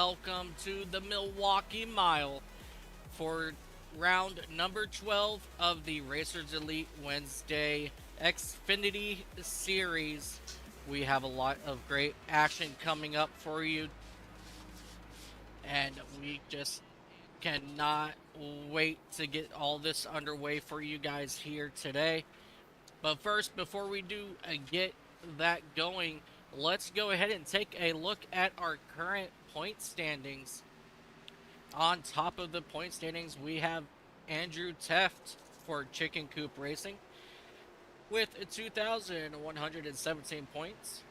welcome to the Milwaukee Mile for round number 12 of the Racers Elite Wednesday Xfinity Series. We have a lot of great action coming up for you, and we just cannot wait to get all this underway for you guys here today. But first, before we do get that going, let's go ahead and take a look at our current point standings. On top of the point standings, we have Andrew Teft for Chicken Coop Racing with 2,117 points.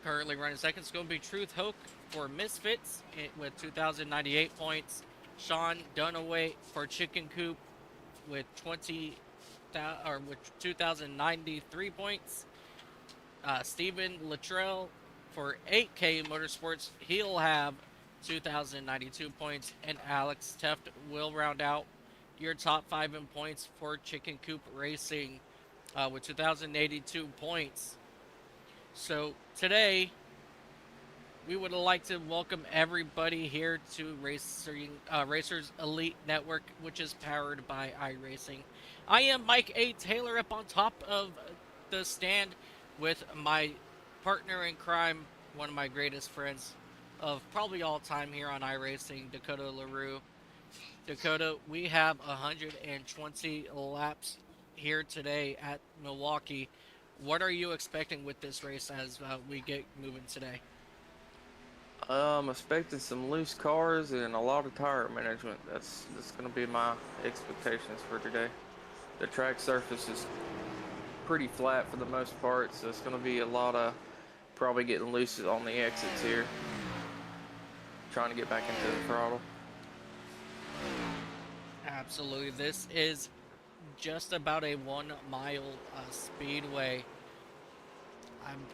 Currently running second is going to be Truth Hoke for Misfits with 2,098 points. Sean Dunaway for Chicken Coop with 2,093 points. Stephen Luttrell for 8K Motorsports, he'll have 2,092 points, and Alex Teft will round out your top 5 in points for Chicken Coop Racing with 2,082 points. So today, we would like to welcome everybody here to Racers Elite Network, which is powered by iRacing. I am Mike A. Taylor up on top of the stand with my partner in crime, one of my greatest friends of probably all time here on iRacing, Dakota LaRue. Dakota, we have 120 laps here today at Milwaukee. What are you expecting with this race as we get moving today? I'm expecting some loose cars and a lot of tire management. That's going to be my expectations for today. The track surface is pretty flat for the most part, so it's going to be a lot of probably getting loose on the exits here. Trying to get back into the throttle. Absolutely. This is just about a 1 mile speedway.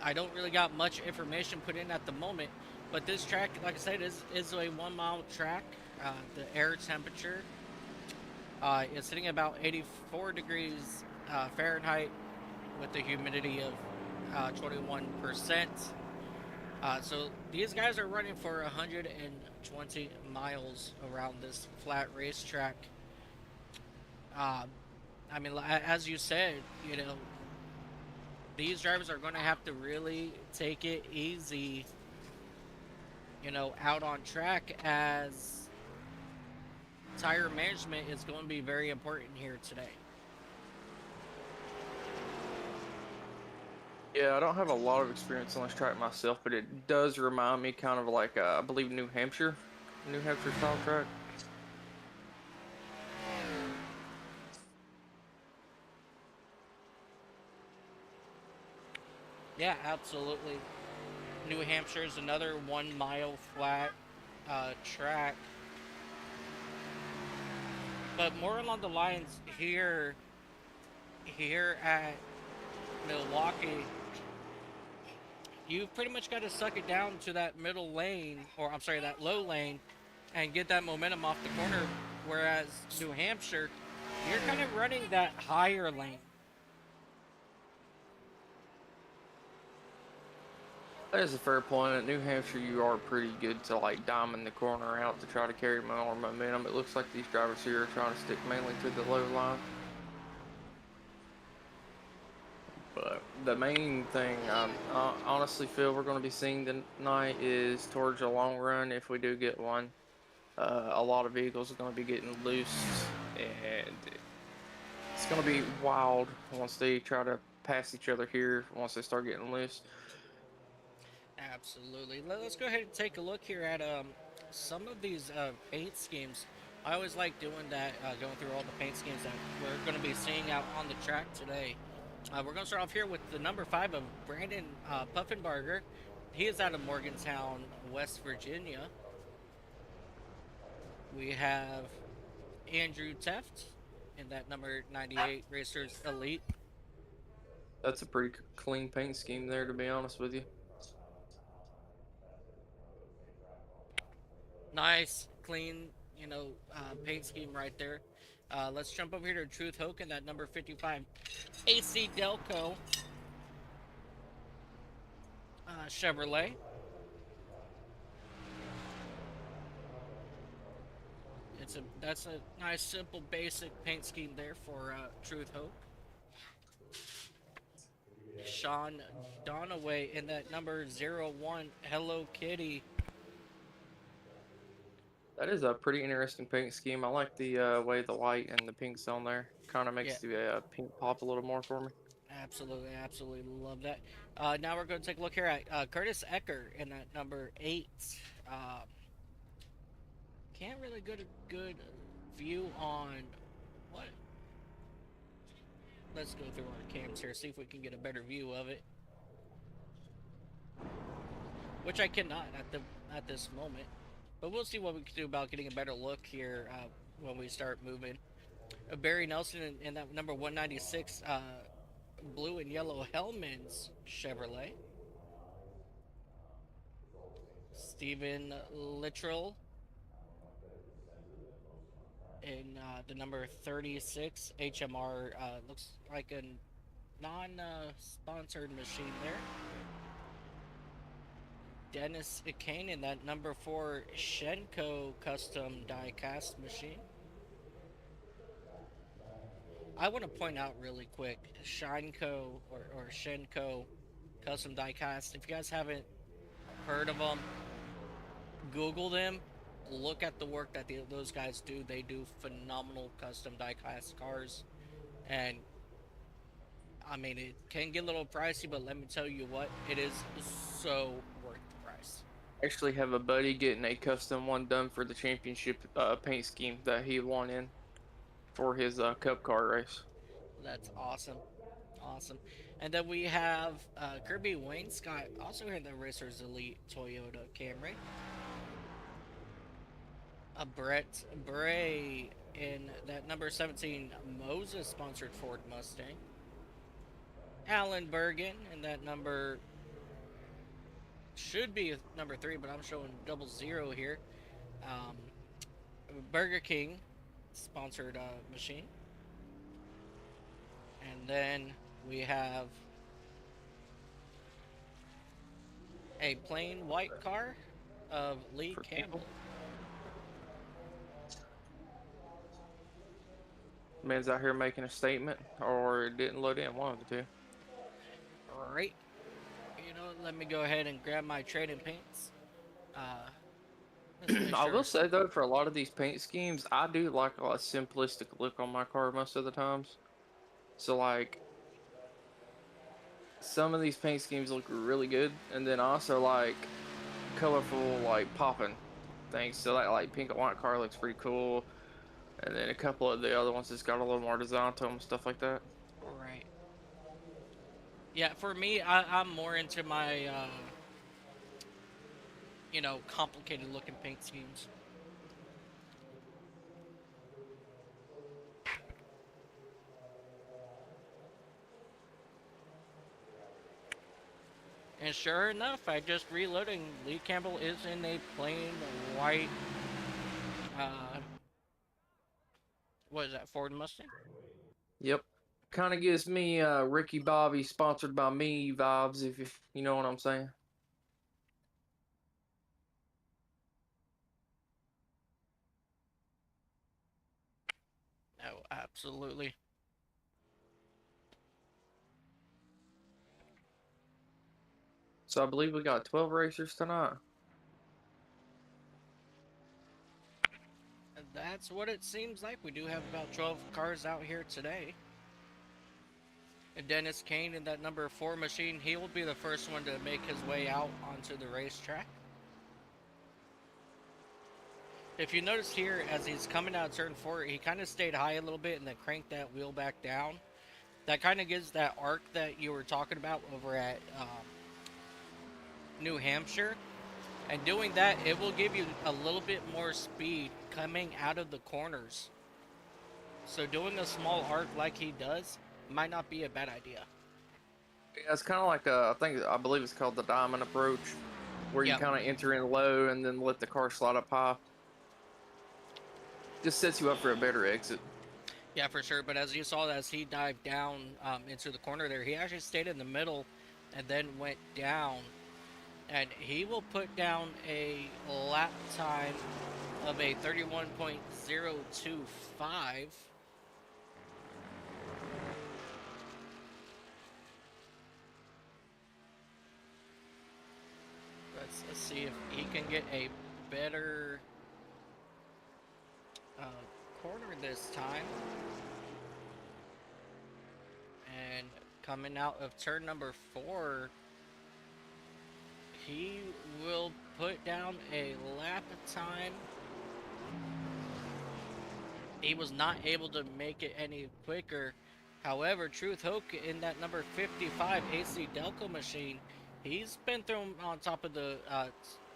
I don't really got much information put in at the moment, but this track, like I said, is a 1 mile track. The air temperature is sitting at about 84 degrees Fahrenheit with the humidity of 21%. So these guys are running for 120 miles around this flat racetrack. I mean, as you said, you know, these drivers are going to have to really take it easy, you know, out on track, as tire management is going to be very important here today. Yeah, I don't have a lot of experience on this track myself, but it does remind me kind of like, I believe, New Hampshire style track. Yeah, absolutely. New Hampshire is another 1 mile flat track, but more along the lines here at Milwaukee, you've pretty much got to suck it down to that middle lane, or I'm sorry, that low lane, and get that momentum off the corner. Whereas New Hampshire, you're kind of running that higher lane. That is a fair point. At New Hampshire, you are pretty good to like diamond the corner out to try to carry more momentum. It looks like these drivers here are trying to stick mainly to the low line. But the main thing I honestly feel we're going to be seeing tonight is towards the long run, if we do get one, a lot of vehicles are going to be getting loose, and it's going to be wild once they try to pass each other here, once they start getting loose. Absolutely. Let's go ahead and take a look here at some of these paint schemes. I always like doing that, going through all the paint schemes that we're going to be seeing out on the track today. We're going to start off here with the number 5 of Brandon Puffenbarger. He is out of Morgantown, West Virginia. We have Andrew Teft in that number 98 Racers Elite. That's a pretty clean paint scheme there, to be honest with you. Nice, clean, paint scheme right there. Let's jump over here to Truth Hoken, that number 55 AC Delco Chevrolet. That's a nice, simple, basic paint scheme there for Truth Hope. Sean Donaway in that number 01 Hello Kitty. That is a pretty interesting paint scheme. I like the way the white and the pink's on there. Kind of Yeah, makes the pink pop a little more for me. absolutely, absolutely love that. Now we're going to take a look here at Curtis Ecker in that number 8. Um, can't really get a good view on what. Let's go through our cams here, see if we can get a better view of it. Which I cannot at this moment, but we'll see what we can do about getting a better look here when we start moving. Barry Nelson in that number 196 blue and yellow Hellman's Chevrolet. Stephen Littrell in the number 36 HMR. Looks like a non-sponsored machine there. Dennis Kane in that number 4 Shenko custom die-cast machine. I want to point out really quick, Shineko or Shenko custom die-cast. If you guys haven't heard of them, Google them. Look at the work that those guys do. They do phenomenal custom die-cast cars, and I mean it can get a little pricey, but let me tell you what, it is so worth the price. Actually, have a buddy getting a custom one done for the championship paint scheme that he won in for his Cup car race. That's awesome. Awesome. And then we have Kirby Wainscott, also in the Racers Elite Toyota Camry. Brett Bray in that number 17 Moses sponsored Ford Mustang. Alan Bergen in that number, should be number 3, but I'm showing 00 here. Burger King sponsored machine. And then we have a plain white car of Lee For Campbell. people. Man's out here making a statement, or it didn't load in, one of the two. Right. You know, let me go ahead and grab my trading paints. Let's make I sure. will say though, for a lot of these paint schemes, I do like a simplistic look on my car most of the times. So like, some of these paint schemes look really good, and then also like colorful, like popping things. So that like pink and white car looks pretty cool, and then a couple of the other ones just got a little more design to them, stuff like that. Right. Yeah, for me, I'm more into my, complicated looking paint schemes. And sure enough, I just reloading. Lee Campbell is in a plain white, uh, what is that, Ford Mustang? Yep, kind of gives me Ricky Bobby sponsored by me vibes, if you know what I'm saying. Oh, absolutely. So I believe we got 12 racers tonight. That's what it seems like. We do have about 12 cars out here today. And Dennis Kane in that number 4 machine, he will be the first one to make his way out onto the racetrack. If you notice here, as he's coming out of turn 4, he kind of stayed high a little bit and then cranked that wheel back down. That kind of gives that arc that you were talking about over at New Hampshire. And doing that, it will give you a little bit more speed coming out of the corners. So doing a small arc like he does might not be a bad idea. Yeah, it's kind of like I believe it's called the diamond approach, where you Yep. kind of enter in low and then let the car slide up high. Just sets you up for a better exit. Yeah, for sure. But as you saw, as he dived down into the corner there, he actually stayed in the middle and then went down And he will put down a lap time of a 31.025. Let's see if he can get a better uh, corner this time. And coming out of turn number 4, he will put down a lap time. He was not able to make it any quicker. However, Truth Hoke in that number 55 AC Delco machine, he's been thrown on top of the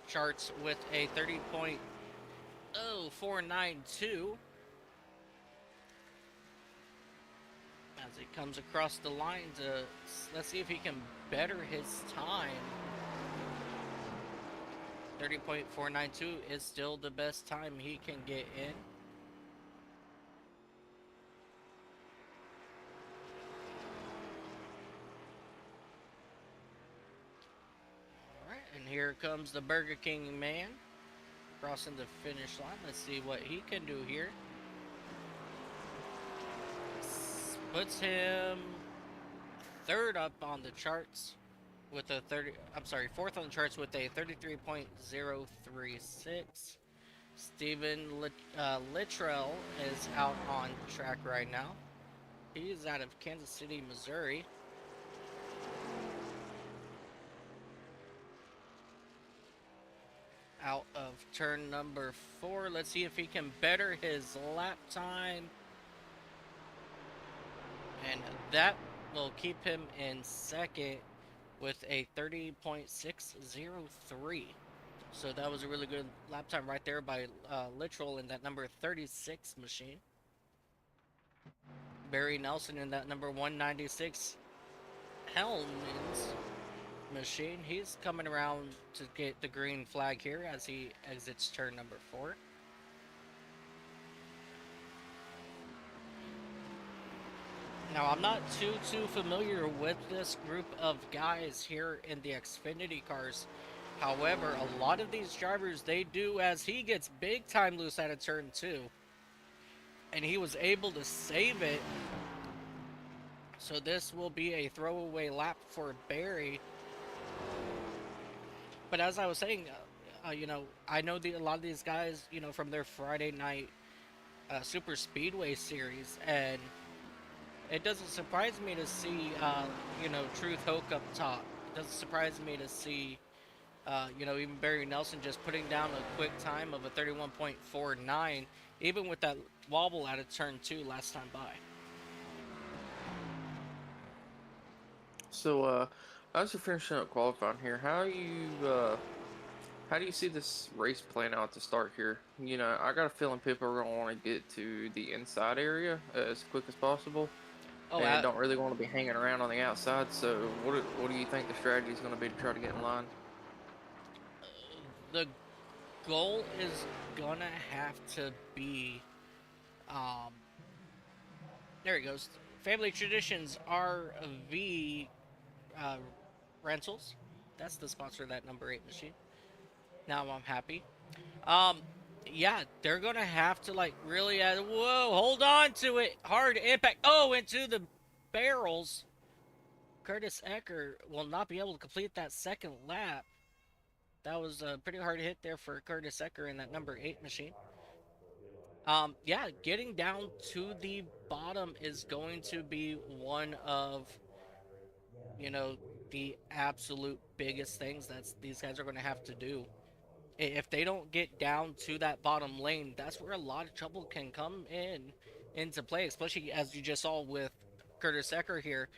charts with a 30.0492 as he comes across the line to, let's see if he can better his time. 30.492 is still the best time he can get in. Alright, and here comes the Burger King man crossing the finish line. Let's see what he can do here. Puts him third up on the charts with a fourth on the charts with a 33.036. Steven Littrell is out on track right now. He's out of Kansas City, Missouri. Out of turn number 4. Let's see if he can better his lap time. And that will keep him in second with a 30.603. So that was a really good lap time right there by Littrell in that number 36 machine. Barry Nelson in that number 196 Hellman's machine. He's coming around to get the green flag here as he exits turn number 4. Now, I'm not too familiar with this group of guys here in the Xfinity cars. However, a lot of these drivers, they do, as he gets big time loose out of turn 2. And he was able to save it. So this will be a throwaway lap for Barry. But as I was saying, you know, I know a lot of these guys, you know, from their Friday night Super Speedway series, and it doesn't surprise me to see, you know, Truth Hoke up top. It doesn't surprise me to see, you know, even Barry Nelson just putting down a quick time of a 31.49, even with that wobble out of turn 2 last time by. So, as you're finishing up qualifying here, how do you see this race playing out to start here? You know, I got a feeling people are gonna want to get to the inside area as quick as possible, Oh, and don't really want to be hanging around on the outside. So, what do you think the strategy is going to be to try to get in line? the goal is gonna have to be, um, there he goes. Family Traditions RV uh, Rentals. That's the sponsor of that number 8 machine. Now I'm happy. Um, yeah, they're gonna have to like really. Whoa, hold on to it. Hard impact. Oh, into the barrels. Curtis Ecker will not be able to complete that second lap. That was a pretty hard hit there for Curtis Ecker in that number 8 machine. Yeah, getting down to the bottom is going to be one of, you know, the absolute biggest things that these guys are going to have to do. If they don't get down to that bottom lane, that's where a lot of trouble can come into play, especially as you just saw with Curtis Ecker here.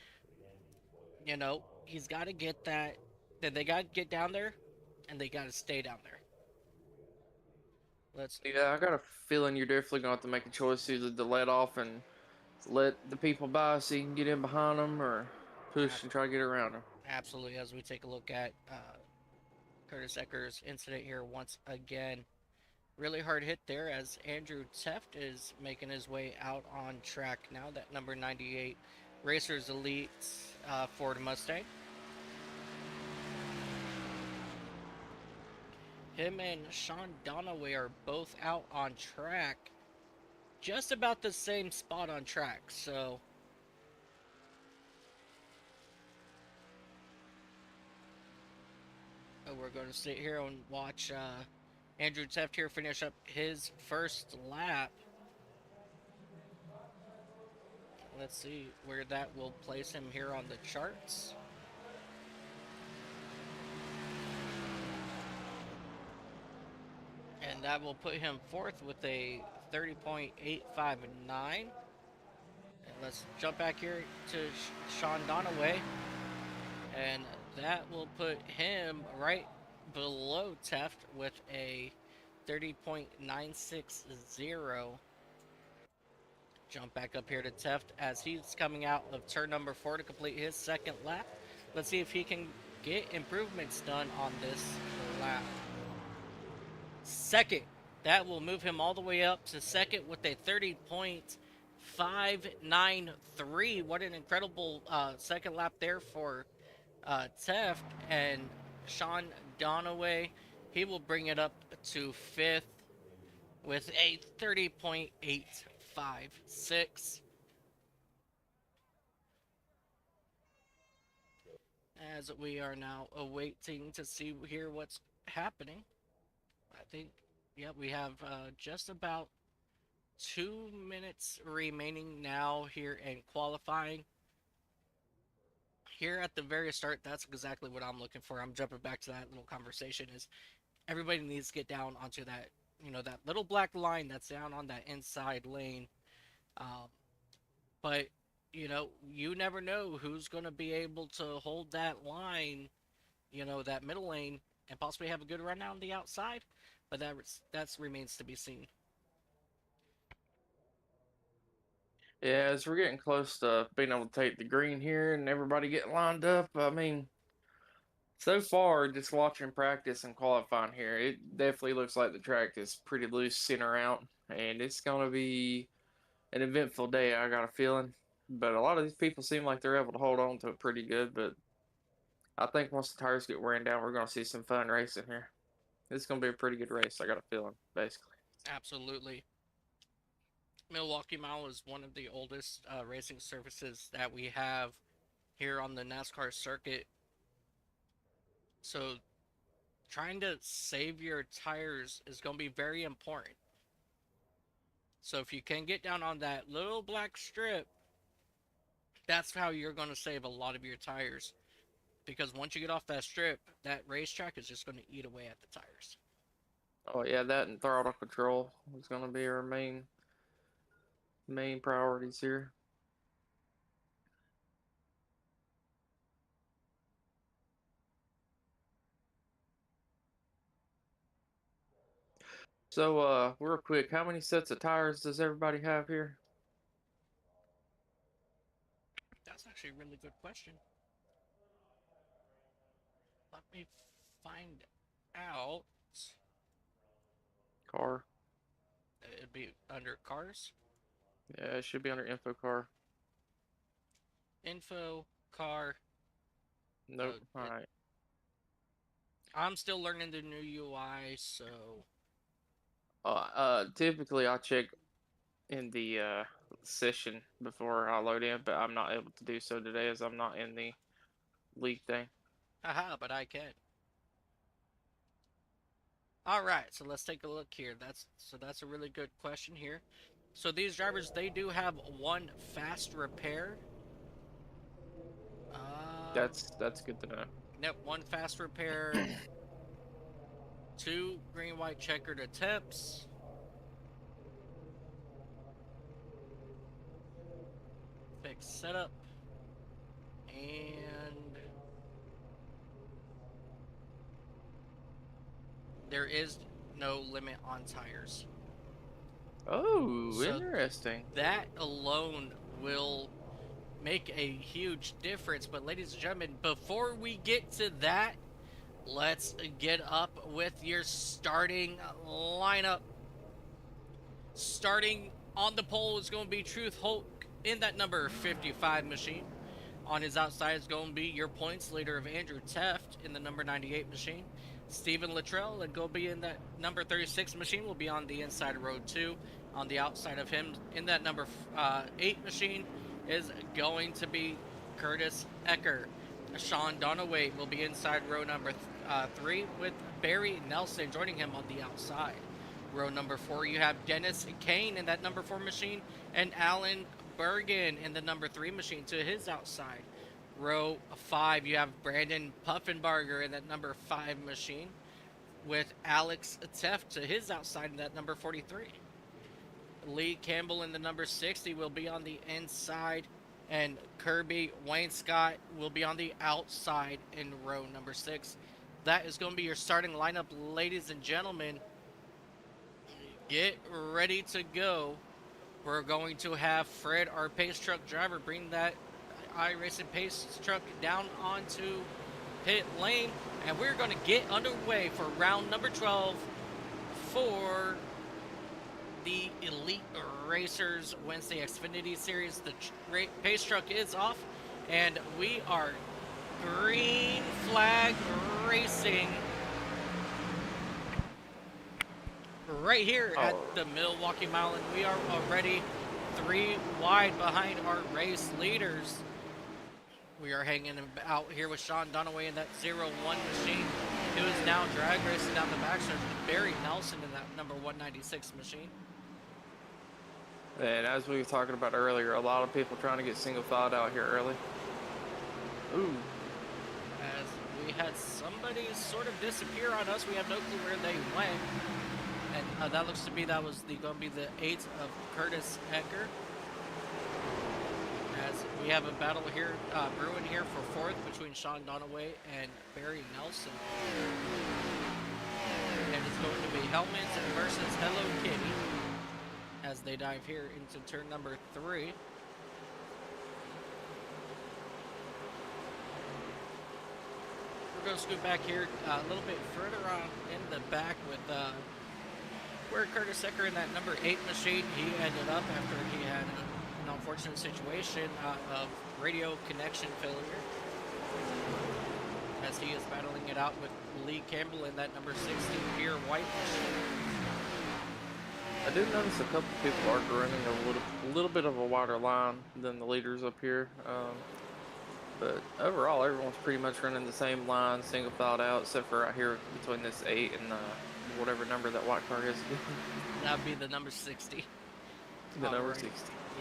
You know, he's got to get that. That they got to get down there, and they got to stay down there. Let's. Yeah, I got a feeling you're definitely going to have to make a choice either to let off and let the people by so you can get in behind them, or push and try to get around them. Absolutely, as we take a look at Curtis Ecker's incident here once again. Really hard hit there as Andrew Teft is making his way out on track now. That number 98 Racers Elite Ford Mustang. Him and Sean Donaway are both out on track, just about the same spot on track. So we're going to sit here and watch Andrew Teft here finish up his first lap. Let's see where that will place him here on the charts. And that will put him fourth with a 30.859. And let's jump back here to Sean Donaway. And that will put him right below Teft with a 30.960. Jump back up here to Teft as he's coming out of turn number 4 to complete his second lap. Let's see if he can get improvements done on this lap. Second, that will move him all the way up to second with a 30.593. What an incredible second lap there for Teft. And Sean Donaway, he will bring it up to fifth with a 30.856. As we are now awaiting to see here what's happening. I think, yeah, we have just about 2 minutes remaining now here in qualifying. Here at the very start, that's exactly what I'm looking for. I'm jumping back to that little conversation is everybody needs to get down onto that, that little black line that's down on that inside lane. Um, but, you never know who's going to be able to hold that line, that middle lane, and possibly have a good run out on the outside. But that remains to be seen. Yeah, as we're getting close to being able to take the green here and everybody getting lined up, I mean, so far, just watching practice and qualifying here, it definitely looks like the track is pretty loose center out, and it's going to be an eventful day, I got a feeling. But a lot of these people seem like they're able to hold on to it pretty good, but I think once the tires get wearing down, we're going to see some fun racing here. It's going to be a pretty good race, I got a feeling, basically. Absolutely. Milwaukee Mile is one of the oldest racing surfaces that we have here on the NASCAR circuit. So trying to save your tires is going to be very important. So if you can get down on that little black strip, that's how you're going to save a lot of your tires. Because once you get off that strip, that racetrack is just going to eat away at the tires. Oh yeah, that and throttle control is going to be our main priorities here. So, real quick, how many sets of tires does everybody have here? That's actually a really good question. Let me find out. Car. It'd be under cars. Yeah, it should be under info car. Info, car. Nope. All right. I'm still learning the new UI, so. Typically I check in the session before I load in, but I'm not able to do so today as I'm not in the league thing. Haha, but I can. Alright, so let's take a look here. That's a really good question here. So these drivers, they do have one fast repair. That's good to know. Yep, one fast repair. Two Green-White-Checkered attempts. Fix setup. And there is no limit on tires. Oh, So interesting. that alone will make a huge difference. But ladies and gentlemen, before we get to that, let's get up with your starting lineup. Starting on the pole is going to be Truth Hulk in that number 55 machine. On his outside is going to be your points leader of Andrew Teft in the number 98 machine. Stephen Luttrell, that will be in that number 36 machine, will be on the inside of row 2. On the outside of him, in that number 8 machine, is going to be Curtis Ecker. Sean Donaway will be inside row number 3 with Barry Nelson joining him on the outside. Row number 4, you have Dennis Kane in that number 4 machine, and Alan Bergen in the number 3 machine to his outside. Row 5, you have Brandon Puffenbarger in that number 5 machine, with Alex Teff to his outside in that number 43. Lee Campbell in the number 60 will be on the inside, and Kirby Wainscott will be on the outside in row number 6. That is going to be your starting lineup, ladies and gentlemen. Get ready to go. We're going to have Fred, our pace truck driver, bring that iRacing pace truck down onto pit lane, and we're going to get underway for round number 12 for the Elite Racers Wednesday Xfinity Series. The pace truck is off, and we are green flag racing right here at the Milwaukee Mile, and we are already 3 wide behind our race leaders. We are hanging out here with Sean Donaway in that 0-1 machine, who is now drag racing down the backstretch with Barry Nelson in that number 196 machine. And as we were talking about earlier, a lot of people trying to get single filed out here early. Ooh. As we had somebody sort of disappear on us, we have no clue where they went. And that looks to be going to be the 8 of Curtis Ecker. As we have a battle here, brewing here for 4th between Sean Donaway and Barry Nelson. And it's going to be Helmets versus Hello Kitty as they dive here into turn number 3. We're going to scoot back here a little bit further on in the back with where Curtis Ecker in that number 8 machine, he ended up after he had an unfortunate situation of radio connection failure, as he is battling it out with Lee Campbell in that number 60 pure white machine. I did notice a couple people are running a little bit of a wider line than the leaders up here, but overall everyone's pretty much running the same line, single filed out, except for right here between this 8 and whatever number that white car is. That would be the number 60. The number 60.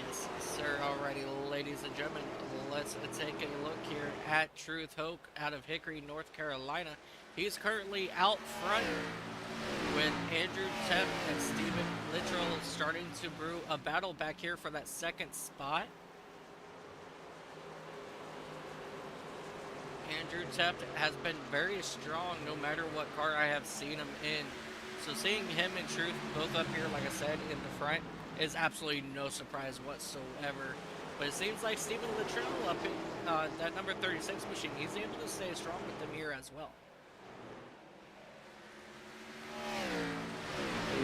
Yes, sir. Alrighty, ladies and gentlemen, let's take a look here at Truth Hoke out of Hickory, North Carolina. He's currently out front with Andrew Tepp and Stephen Littrell starting to brew a battle back here for that 2nd spot. Andrew Tepp has been very strong no matter what car I have seen him in. So seeing him and Truth both up here, like I said, in the front is absolutely no surprise whatsoever. But it seems like Stephen Littrell up in that number 36 machine, he's able to stay strong with them here as well.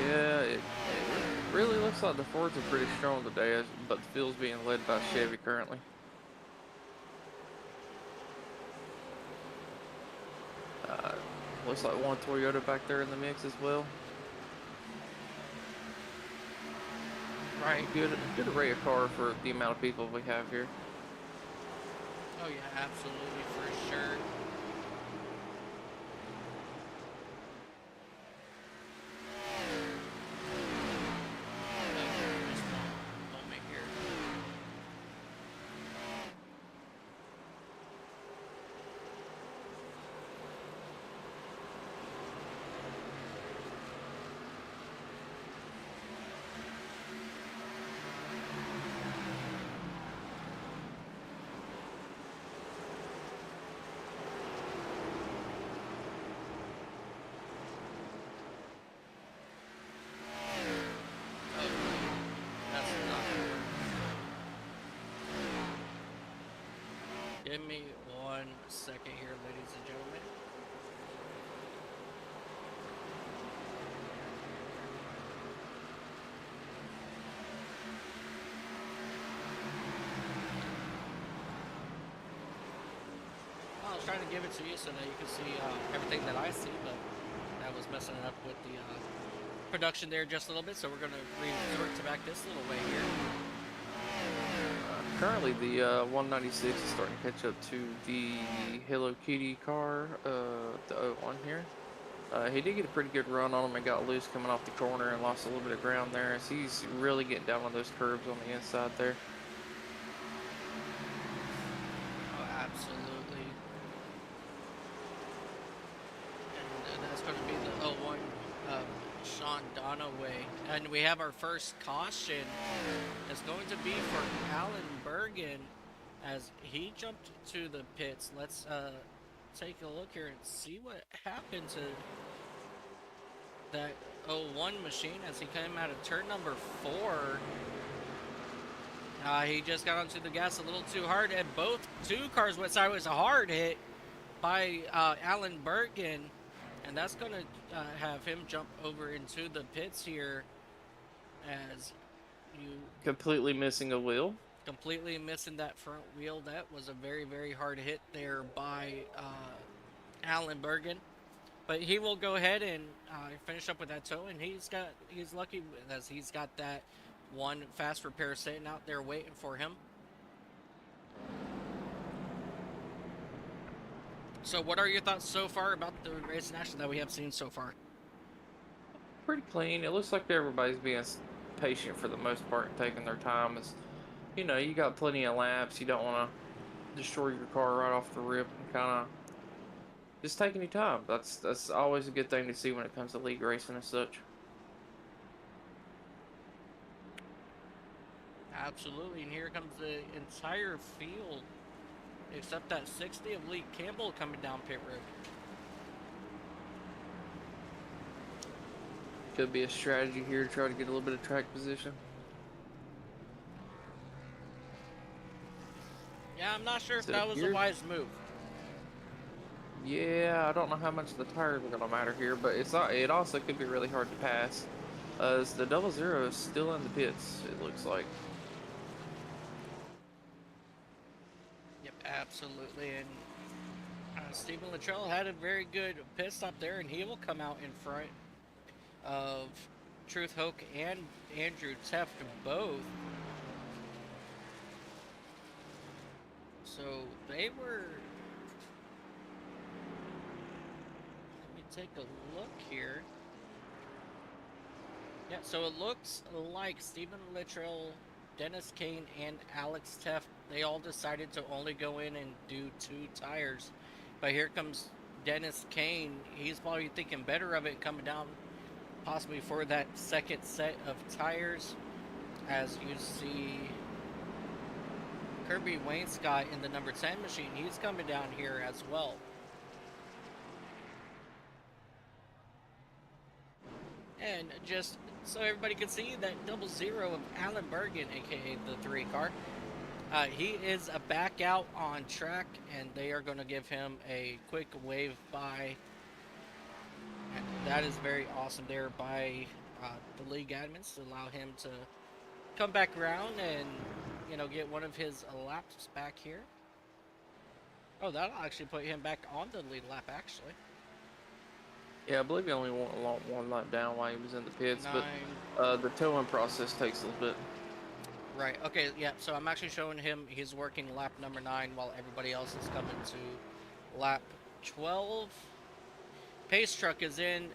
Yeah, it really looks like the Fords are pretty strong today, but the field's being led by Chevy currently. Looks like one Toyota back there in the mix as well. Right. Good array of car for the amount of people we have here. Oh yeah, absolutely, for sure. Just one moment here. Give me 1 second here, ladies and gentlemen. I was trying to give it to you so that you can see everything that I see, but messing up with the production there just a little bit, so we're going to resort to back this little way here. Currently, the 196 is starting to catch up to the Hello Kitty car, the 01 here. He did get a pretty good run on him and got loose coming off the corner and lost a little bit of ground there as he's really getting down on those curves on the inside there. Oh, absolutely. And that's going to be the 01 Sean Donaway. And we have our first caution. It's going to be for Alan Bergen as he jumped to the pits. Let's take a look here and see what happened to that 01 machine as he came out of turn number 4. He just got onto the gas a little too hard, and both two cars went sideways. A hard hit by Alan Bergen, and that's going to have him jump over into the pits here as you... Completely missing a wheel. Completely missing that front wheel. That was a very, very hard hit there by Alan Bergen. But he will go ahead and finish up with that tow, and he's lucky as he's got that one fast repair sitting out there waiting for him. So what are your thoughts so far about the race in action that we have seen so far? Pretty clean. It looks like everybody's being patient for the most part and taking their time. As you know, you got plenty of laps. You don't want to destroy your car right off the rip and kind of just taking your time. That's always a good thing to see when it comes to league racing and such. Absolutely, and here comes the entire field, except that 60 of Lee Campbell coming down pit road. Could be a strategy here to try to get a little bit of track position. Yeah, I'm not sure if that was a wise move. Yeah, I don't know how much the tires are going to matter here, but it also could be really hard to pass. As the 00 is still in the pits, it looks like. Yep, absolutely. And Stephen Luttrell had a very good pit stop there, and he will come out in front of Truth Hoke and Andrew Teft both. So they were... Let me take a look here. Yeah, so it looks like Stephen Luttrell, Dennis Kane, and Alex Teft, they all decided to only go in and do 2 tires. But here comes Dennis Kane. He's probably thinking better of it coming down possibly for that second set of tires. As you see Kirby Wainscott in the number 10 machine, he's coming down here as well. And just so everybody can see, that 00 of Alan Bergen, aka the 3 car, he is a back out on track, and they are going to give him a quick wave by. And that is very awesome there by the league admins to allow him to come back around and, you know, get one of his laps back here. Oh, that'll actually put him back on the lead lap, actually. Yeah, I believe he only went one lap down while he was in the pits, but the towing process takes a little bit. Right, okay, yeah, so I'm actually showing him he's working lap number 9 while everybody else is coming to lap 12. Pace truck is in.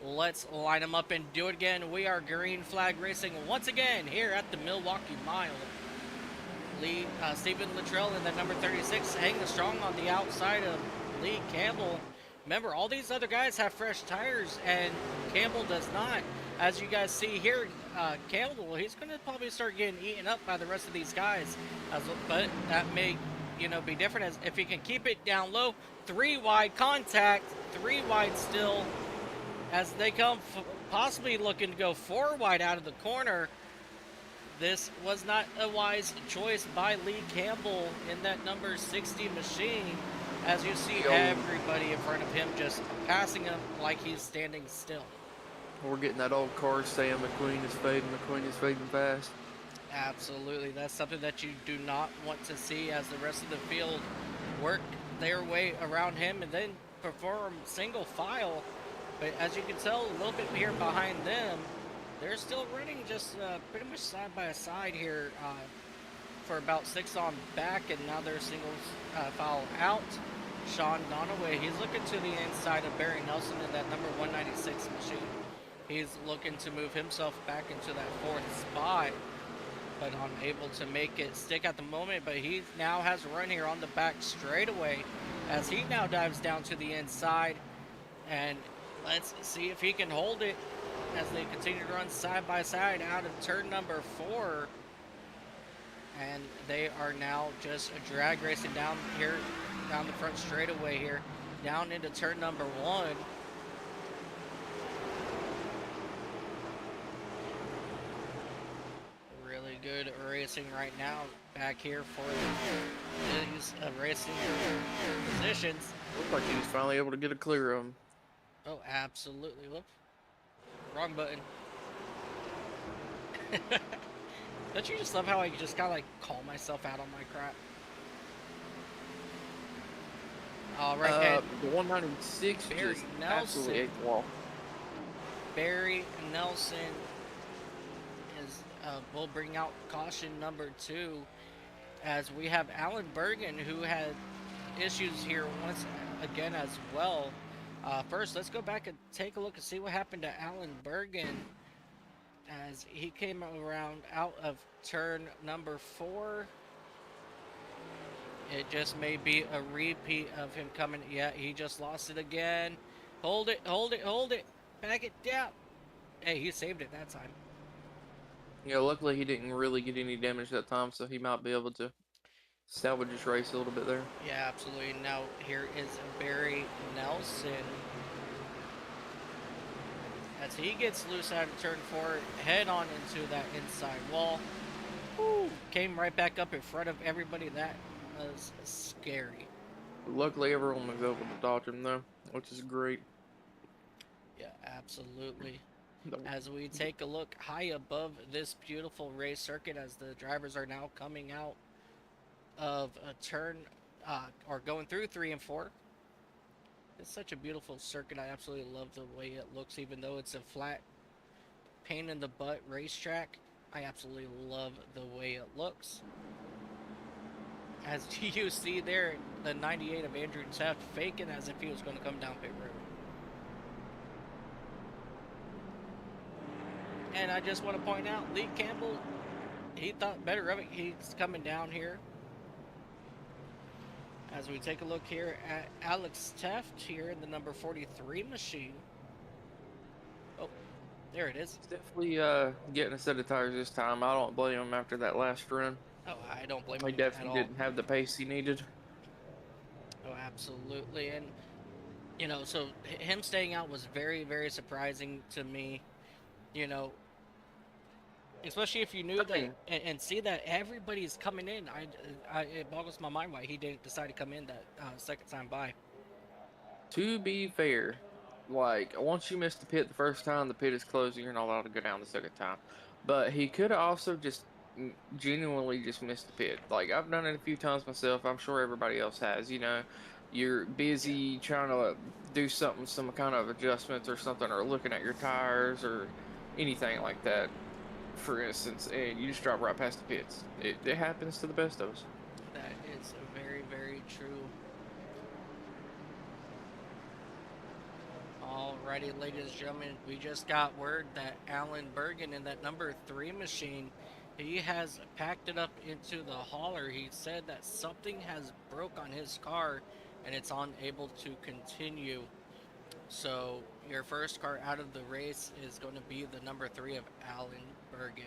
Let's line them up and do it again. We are green flag racing once again here at the Milwaukee Mile. Stephen Luttrell in the number 36 hanging strong on the outside of Lee Campbell. Remember, all these other guys have fresh tires, and Campbell does not. As you guys see here, Campbell, he's going to probably start getting eaten up by the rest of these guys. But that may, you know, be different as if he can keep it down low. 3 wide contact, 3 wide still, as they come possibly looking to go 4 wide out of the corner. This was not a wise choice by Lee Campbell in that number 60 machine. As you see everybody in front of him just passing him like he's standing still. We're getting that old car saying McQueen is fading fast. Absolutely. That's something that you do not want to see as the rest of the field work their way around him and then perform single file But as you can tell, a little bit here behind them, they're still running just pretty much side by side here for about 6 on back, and now they're singles foul out. Sean Donaway, he's looking to the inside of Barry Nelson in that number 196 machine. He's looking to move himself back into that 4th spot, but unable to make it stick at the moment. But he now has a run here on the back straightaway as he now dives down to the inside. And let's see if he can hold it as they continue to run side by side out of turn number 4. And they are now just drag racing down here, down the front straightaway here, down into turn number 1. Really good racing right now back here for these racing positions. Looks like he was finally able to get a clear of him. Oh, absolutely. Whoop. Wrong button. Don't you just love how I just kind of like call myself out on my crap? All right, the 196 Barry just Nelson. absolutely ate the wall. Barry Nelson is will bring out caution number 2 as we have Alan Bergen, who had issues here once again as well. First, let's go back and take a look and see what happened to Alan Bergen as he came around out of turn number 4. It just may be a repeat of him coming. Yeah, he just lost it again. Hold it, hold it, hold it. Back it down. Hey, he saved it that time. Yeah, luckily he didn't really get any damage that time, so he might be able to salvage his race a little bit there. Yeah, absolutely. Now here is Barry Nelson. As he gets loose out of turn 4, head on into that inside wall. Woo, came right back up in front of everybody. That was scary. Luckily everyone was able to dodge him though, which is great. Yeah, absolutely. As we take a look high above this beautiful race circuit, as the drivers are now coming out of a turn or going through 3 and 4. It's such a beautiful circuit. I absolutely love the way it looks, even though it's a flat, pain in the butt racetrack. I absolutely love the way it looks. As you see there, the 98 of Andrew Taft faking as if he was going to come down pit road. And I just want to point out, Lee Campbell, he thought better of it. He's coming down here. As we take a look here at Alex Taft here in the number 43 machine. Oh, there it is. He's definitely getting a set of tires this time. I don't blame him after that last run. Oh, I don't blame He him definitely at all. didn't have the pace he needed. Oh, absolutely. And, you know, so him staying out was very, very surprising to me. You know, especially if you knew that and see that everybody's coming in. It boggles my mind why he didn't decide to come in that second time by. To be fair, like, once you miss the pit the first time, the pit is closed and you're not allowed to go down the second time. But he could have also just genuinely just missed the pit. Like, I've done it a few times myself. I'm sure everybody else has. You know, you're busy trying to do something, some kind of adjustments or something, or looking at your tires or anything like that, for instance, and you just drop right past the pits. It happens to the best of us. That is very, very true. Alrighty, ladies and gentlemen, we just got word that Alan Bergen in that number 3 machine, he has packed it up into the hauler. He said that something has broke on his car and it's unable to continue. So your first car out of the race is going to be the number 3 of Alan Bergen.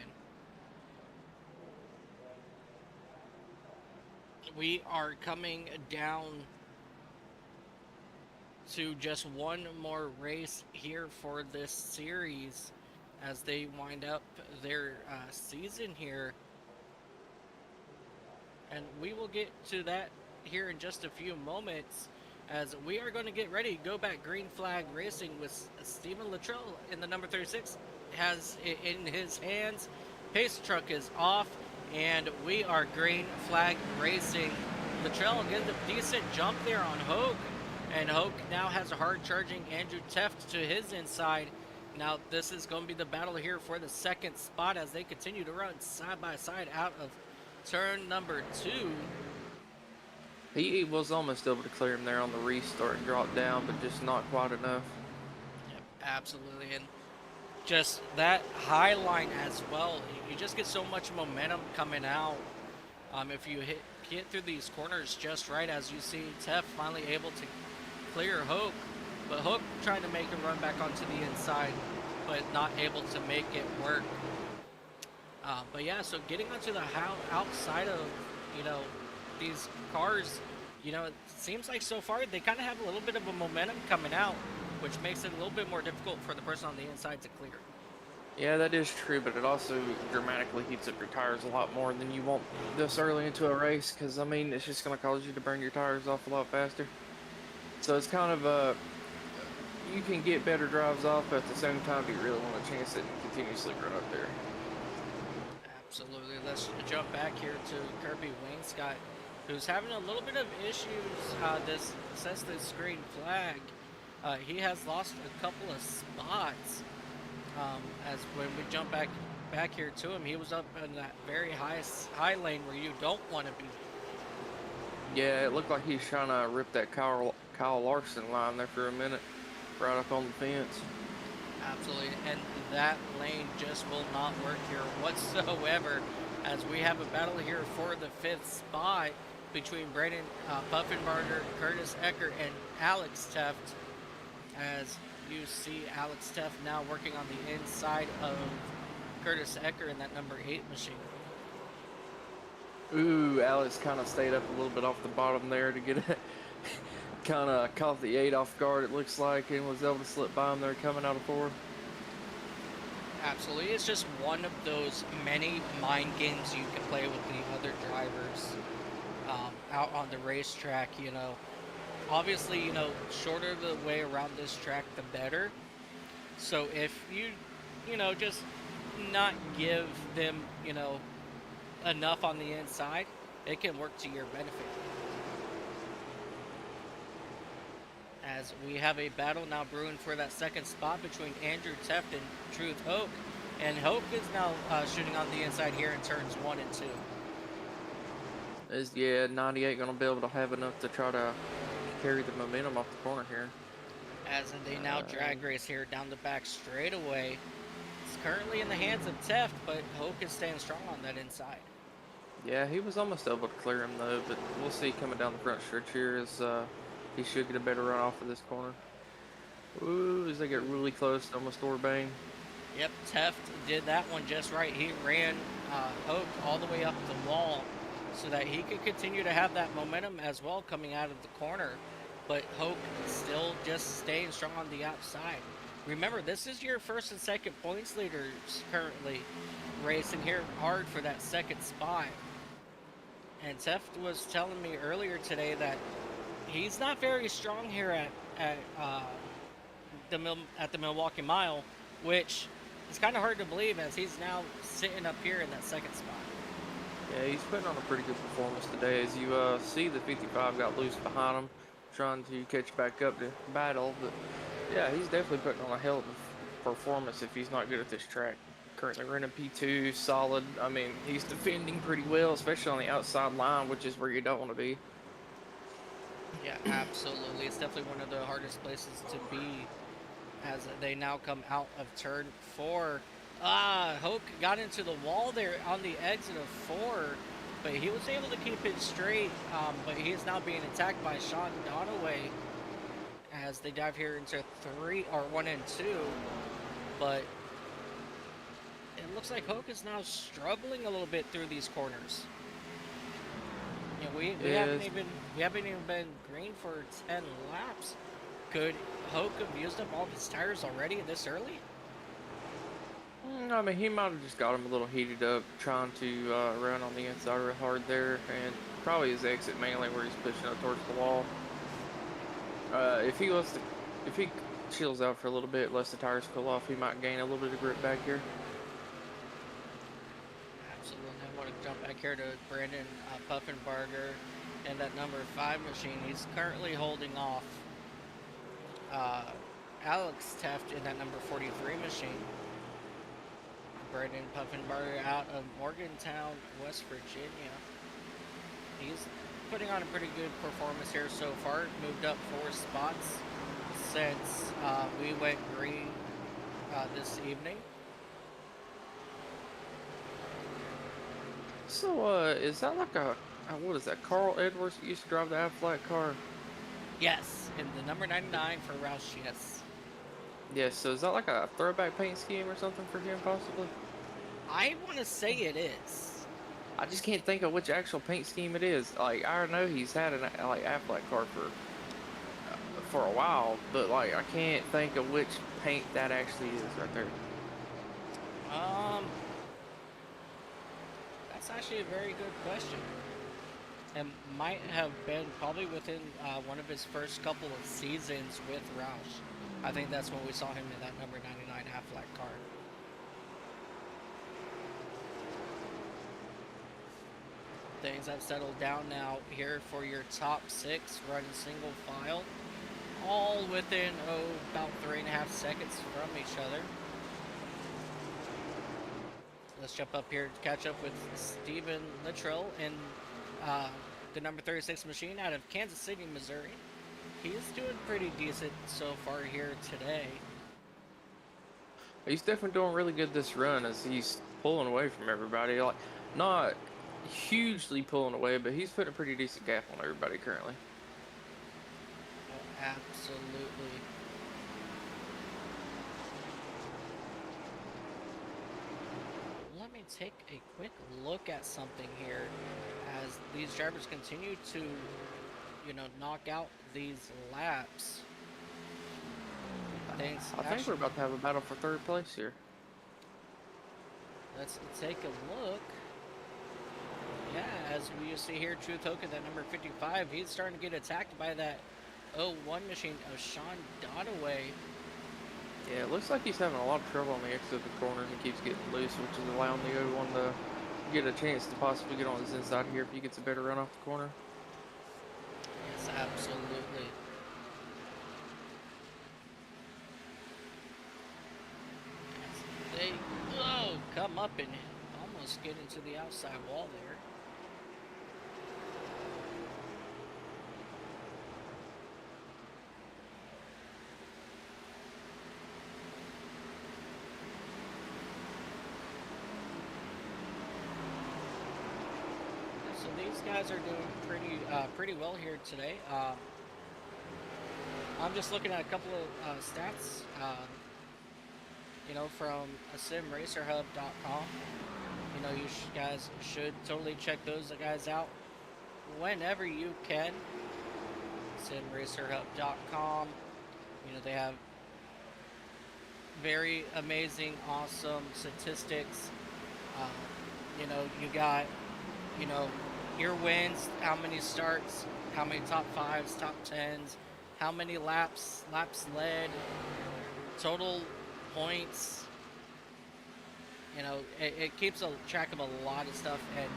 We are coming down to just one more race here for this series as they wind up their season here. And we will get to that here in just a few moments as we are going to get ready to go back green flag racing with Stephen Luttrell in the number 36. Has it in his hands. Pace truck is off and we are green flag racing. Luttrell gets a decent jump there on Hogue And Hoke now has a hard charging Andrew Teft to his inside. Now this is going to be the battle here for the second spot as they continue to run side by side out of turn number 2. He was almost able to clear him there on the restart and drop down, but just not quite enough. Yep, absolutely. And just that high line as well, you just get so much momentum coming out. If you hit through these corners just right, as you see Tef finally able to clear Hoke, but Hoke trying to make a run back onto the inside, but not able to make it work. But yeah, so getting onto the outside of, you know, these cars, you know, it seems like so far they kind of have a little bit of a momentum coming out, which makes it a little bit more difficult for the person on the inside to clear. Yeah, that is true, but it also dramatically heats up your tires a lot more than you want this early into a race, because, I mean, it's just going to cause you to burn your tires off a lot faster. So it's kind of, you can get better drives off, but at the same time, do you really want to chance it and continuously run up there? Absolutely. Let's jump back here to Kirby Wainscott, who's having a little bit of issues. This says this green flag. He has lost a couple of spots. As when we jump back here to him, he was up in that very high lane where you don't want to be. Yeah, it looked like he's trying to rip that Kyle Larson line there for a minute, right up on the fence. Absolutely, and that lane just will not work here whatsoever, as we have a battle here for the 5th spot between Braden Puffenbarger, Curtis Eckert, and Alex Teft, as you see Alex Teft now working on the inside of Curtis Eckert in that number 8 machine. Ooh, Alex kind of stayed up a little bit off the bottom there to get it. Kind of caught the 8 off guard, it looks like, and was able to slip by him there coming out of 4. Absolutely. It's just one of those many mind games you can play with the other drivers out on the racetrack, you know. Obviously, you know, shorter the way around this track, the better. So if you know, just not give them, you know, enough on the inside, it can work to your benefit. As we have a battle now brewing for that second spot between Andrew Teft and Truth Hoke. And Hoke is now shooting on the inside here in turns 1 and 2. Yeah, 98 going to be able to have enough to try to carry the momentum off the corner here. As they now drag race here down the back straightaway. It's currently in the hands of Teft, but Hoke is staying strong on that inside. Yeah, he was almost able to clear him though, but we'll see coming down the front stretch here as he should get a better run off of this corner. Ooh, as they get really close to almost Orbane. Yep, Teft did that one just right. He ran Hoke all the way up the wall so that he could continue to have that momentum as well coming out of the corner. But Hoke still just staying strong on the outside. Remember, this is your first and second points leaders currently racing here hard for that second spot. And Teft was telling me earlier today that he's not very strong here at the Milwaukee Mile, which is kind of hard to believe as he's now sitting up here in that second spot. Yeah, he's putting on a pretty good performance today. As you see, the 55 got loose behind him, trying to catch back up to battle. But yeah, he's definitely putting on a hell of a performance if he's not good at this track. Currently running P2, solid. I mean, he's defending pretty well, especially on the outside line, which is where you don't want to be. Yeah, absolutely. It's definitely one of the hardest places to be as they now come out of turn 4. Hoke got into the wall there on the exit of 4, but he was able to keep it straight, but he is now being attacked by Sean Donaway as they dive here into 1 and 2, but it looks like Hoke is now struggling a little bit through these corners. Yeah, we haven't even been green for 10 laps. Could Hoke have used up all of his tires already this early? I mean, he might have just got him a little heated up, trying to run on the inside real hard there, and probably his exit mainly where he's pushing up towards the wall. If he chills out for a little bit, lets the tires cool off, he might gain a little bit of grip back here. Absolutely. I want to jump back here to Brandon Puffenbarger and that number 5 machine. He's currently holding off uh, Alex Teft in that number 43 machine. Brendan Puffenbarger out of Morgantown, West Virginia. He's putting on a pretty good performance here so far. Moved up 4 spots since we went green this evening. So, is that like what is that? Carl Edwards that used to drive the Aflac car? Yes, in the number 99 for Roush, yes. Yeah, so is that like a throwback paint scheme or something for him, possibly? I want to say it is. I just can't think of which actual paint scheme it is. Like, I know he's had an like Aflac car for a while, but like I can't think of which paint that actually is right there. Um, that's actually a very good question. And might have been probably within one of his first couple of seasons with Roush. I think that's when we saw him in that number 99 Aflac car. Things have settled down now here for your top 6 running single file. All within, about 3.5 seconds from each other. Let's jump up here to catch up with Steven Littrell in the number 36 machine out of Kansas City, Missouri. He's doing pretty decent so far here today. He's definitely doing really good this run as he's pulling away from everybody. Like, not hugely pulling away, but he's putting a pretty decent gap on everybody currently. Oh, absolutely. Let me take a quick look at something here as these drivers continue to, knock out these laps. I think we're about to have a battle for third place here. Let's take a look. Yeah, as we see here, Truth Hogan, that number 55, he's starting to get attacked by that 01 machine of Sean Dodaway. Yeah, it looks like he's having a lot of trouble on the exit of the corners and keeps getting loose, which is allowing the 01 to get a chance to possibly get on his inside here if he gets a better run off the corner. Yes, absolutely. As they come up and almost get into the outside wall there. So these guys are doing pretty well here today. I'm just looking at a couple of stats, from simracerhub.com. You guys should totally check those guys out whenever you can. Simracerhub.com. They have very amazing, awesome statistics. You got, your wins, how many starts, how many top 5s, top 10s, how many laps led, total points. It keeps a track of a lot of stuff, and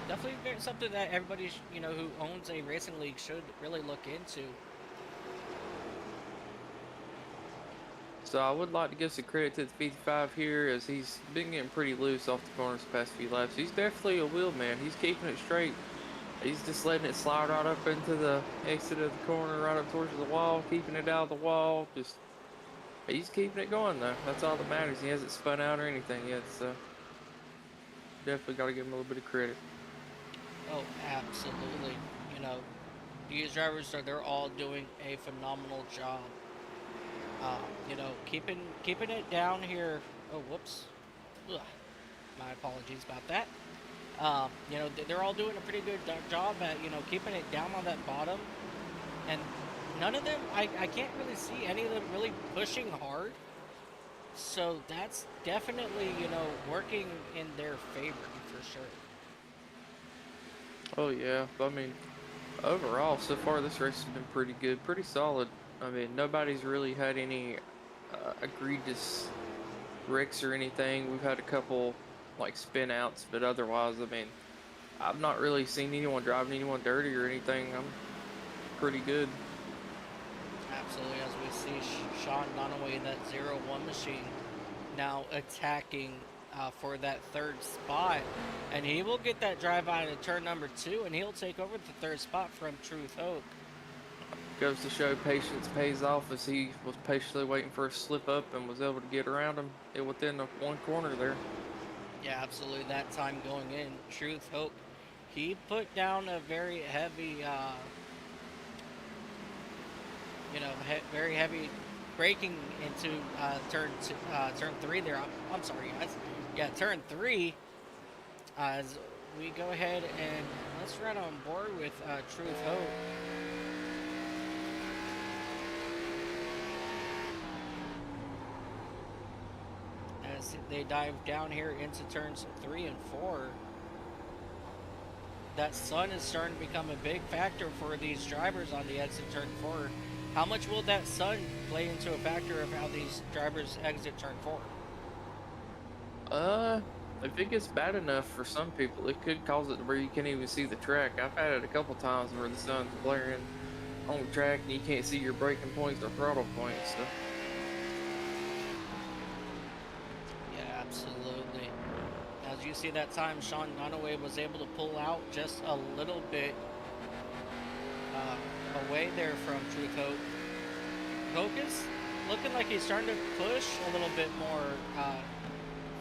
definitely something that everybody who owns a racing league should really look into. So I would like to give some credit to the 55 here, as he's been getting pretty loose off the corners the past few laps. He's definitely a wheel man. He's keeping it straight. He's just letting it slide right up into the exit of the corner, right up towards the wall, keeping it out of the wall. He's keeping it going though. That's all that matters. He hasn't spun out or anything yet, so definitely got to give him a little bit of credit. Oh, absolutely. These drivers they're all doing a phenomenal job. Keeping it down here. Oh, whoops. Ugh. My apologies about that. They're all doing a pretty good job at, keeping it down on that bottom. And none of them, I can't really see any of them really pushing hard. So that's definitely, working in their favor for sure. Oh yeah, I mean, overall so far this race has been pretty good, pretty solid. I mean, nobody's really had any egregious wrecks or anything. We've had a couple like spin outs, but otherwise, I mean, I've not really seen anyone driving anyone dirty or anything. I'm pretty good. absolutely. As we see Sean Donaway, that 0-1 machine, now attacking for that third spot. And he will get that drive out of turn number 2, and he'll take over the third spot from Truth Hope. Goes to show patience pays off, as he was patiently waiting for a slip up and was able to get around him within the one corner there. Yeah, absolutely. That time going in, Truth Hope, he put down a very heavy, very heavy braking into turn 3 there. I'm sorry, guys. Yeah, turn 3. As we go ahead and let's run on board with Truth Hope. As they dive down here into turns 3 and 4. That sun is starting to become a big factor for these drivers on the exit turn 4. How much will that sun play into a factor of how these drivers exit turn 4? If it gets bad enough for some people, it could cause it to where you can't even see the track. I've had it a couple times where the sun's blaring on the track and you can't see your braking points or throttle points. So. Yeah, absolutely. As you see that time, Sean Dunaway was able to pull out just a little bit away there from Truth Hope. Hope is looking like he's starting to push a little bit more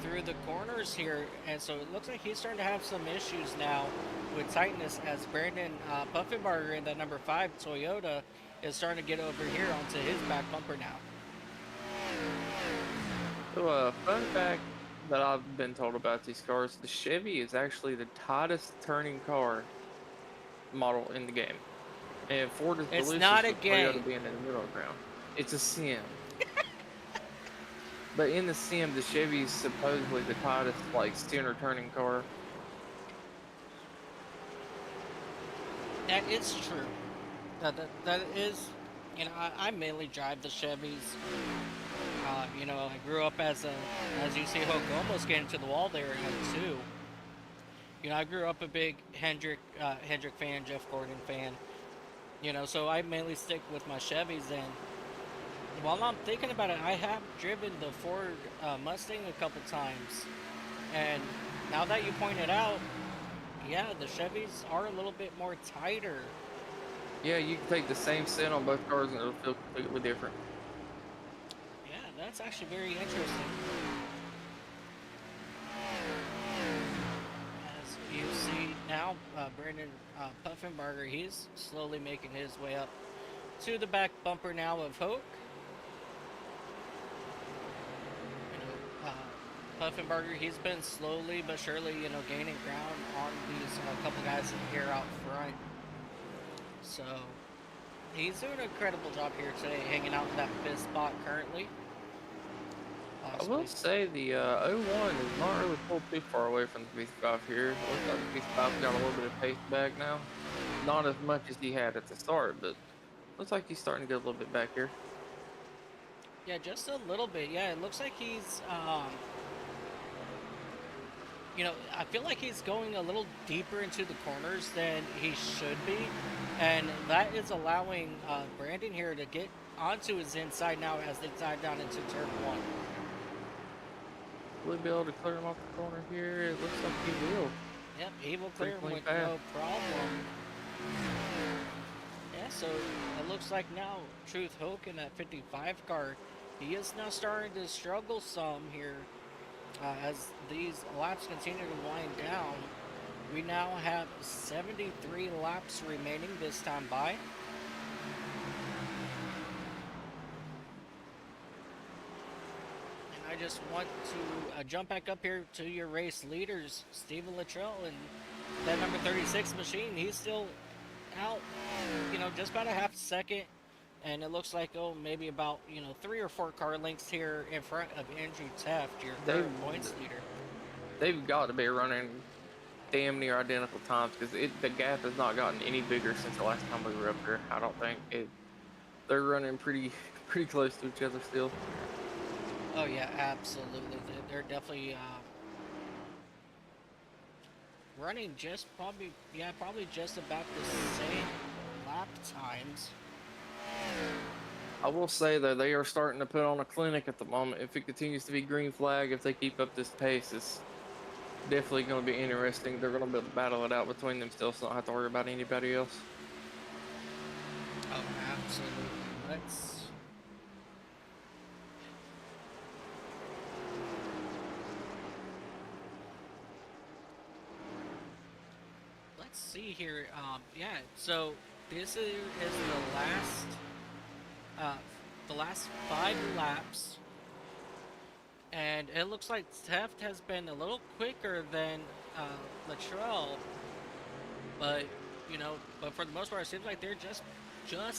through the corners here, and so it looks like he's starting to have some issues now with tightness, as Brandon Puffenbarger in that number 5 Toyota is starting to get over here onto his back bumper now. So a fun fact that I've been told about these cars, the Chevy is actually the tightest turning car model in the game. And Ford is It's delicious not a with game. Toyota being in the middle ground. It's a sim. But in the sim, the Chevy is supposedly the tightest, like, center turning car. That is true. That is, I mainly drive the Chevys. I grew up as you see Hook almost getting to the wall there at 2. I grew up a big Hendrick fan, Jeff Gordon fan. So I mainly stick with my Chevys. And while I'm thinking about it, I have driven the Ford Mustang a couple times. And now that you point it out, yeah, the Chevys are a little bit more tighter. Yeah, you can take the same set on both cars and it'll feel completely different. Yeah, that's actually very interesting. As you see now, Brandon Puffenbarger, he's slowly making his way up to the back bumper now of Hoke. Puffenbarger, he's been slowly but surely, gaining ground on these couple guys here out front. So he's doing an incredible job here today, hanging out in that 5th spot currently. I will say the 01 is not really pulled too far away from the V5 here. Looks like the V5 got a little bit of pace back now. Not as much as he had at the start, but looks like he's starting to get a little bit back here. Yeah, just a little bit. Yeah, it looks like he's, I feel like he's going a little deeper into the corners than he should be. And that is allowing Brandon here to get onto his inside now as they dive down into turn 1. Will he be able to clear him off the corner here? It looks like he will. Yep, he will clear him with fast. no problem. Yeah, so it looks like now Truth Hoke in that 55 car, he is now starting to struggle some here as these laps continue to wind down. We now have 73 laps remaining this time by. And I just want to jump back up here to your race leaders, Stephen Luttrell and that number 36 machine. He's still out, just about a half second. And it looks like, maybe about, 3 or 4 car lengths here in front of Andrew Taft, your current points leader. They've got to be running damn near identical times, because the gap has not gotten any bigger since the last time we were up there. I don't think they're running pretty close to each other still. Oh yeah, absolutely. They're definitely running probably just about the same lap times. I will say though, they are starting to put on a clinic at the moment. If it continues to be green flag, if they keep up this pace, it's definitely going to be interesting. They're going to be able to battle it out between themselves, so not have to worry about anybody else. Oh, absolutely. Let's see here. Yeah. So this is uh, the last 5 laps, and it looks like Teft has been a little quicker than Latrell, but but for the most part, it seems like they're just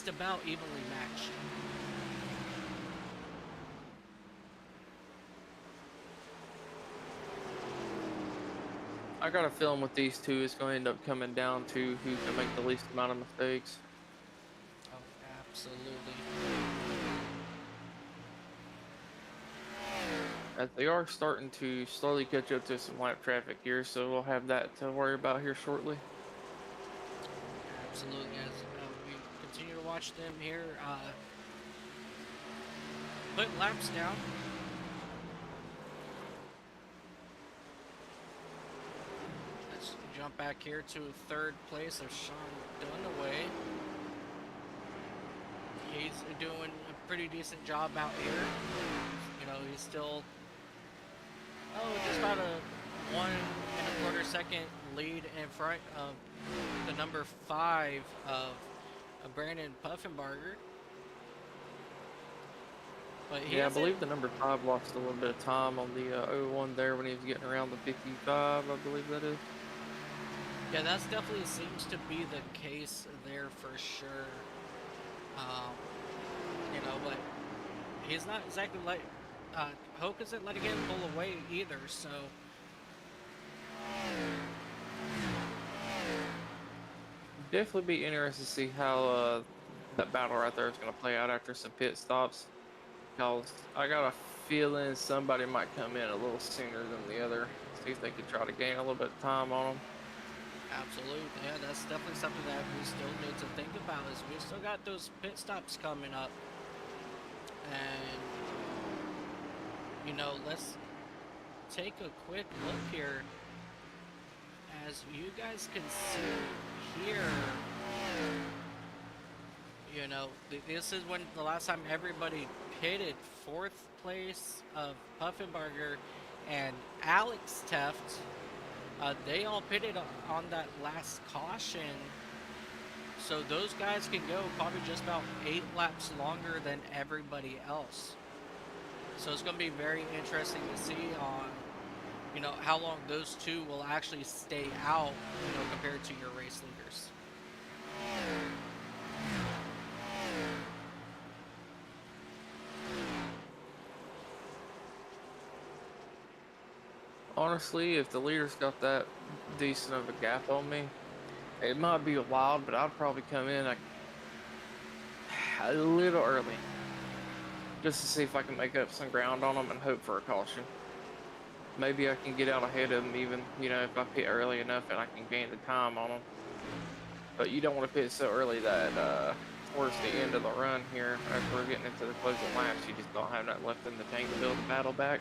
about evenly matched. I got a feeling with these two, it's going to end up coming down to who can make the least amount of mistakes. Oh, absolutely. As they are starting to slowly catch up to some lap traffic here, so we'll have that to worry about here shortly. Absolutely. As we continue to watch them here, put laps down. Let's jump back here to third place of Sean Dunaway. He's doing a pretty decent job out here. He's still, just about a 1.25 second lead in front of the number 5 of Brandon Puffenbarger. But Yeah, I believe the number 5 lost a little bit of time on the 01 there when he was getting around the 55, I believe that is. Yeah, that's definitely seems to be the case there for sure. But he's not exactly like Hoke isn't letting him pull away either, so Definitely be interested to see how that battle right there is going to play out after some pit stops. Because I got a feeling somebody might come in a little sooner than the other. See if they could try to gain a little bit of time on them. absolutely. Yeah, that's definitely something that we still need to think about is we still got those pit stops coming up. And let's take a quick look here. As you guys can see here, this is when the last time everybody pitted. Fourth place of Puffenbarger and Alex Teft. They all pitted on that last caution. So those guys can go probably just about 8 laps longer than everybody else. So it's going to be very interesting to see on, how long those two will actually stay out, compared to your race leaders. Honestly, if the leader's got that decent of a gap on me, it might be wild, but I'd probably come in a little early. Just to see if I can make up some ground on them and hope for a caution. Maybe I can get out ahead of them even, if I pit early enough and I can gain the time on them. But you don't want to pit so early that towards the end of the run here, as we're getting into the closing laps, you just don't have that left in the tank to build a battle back.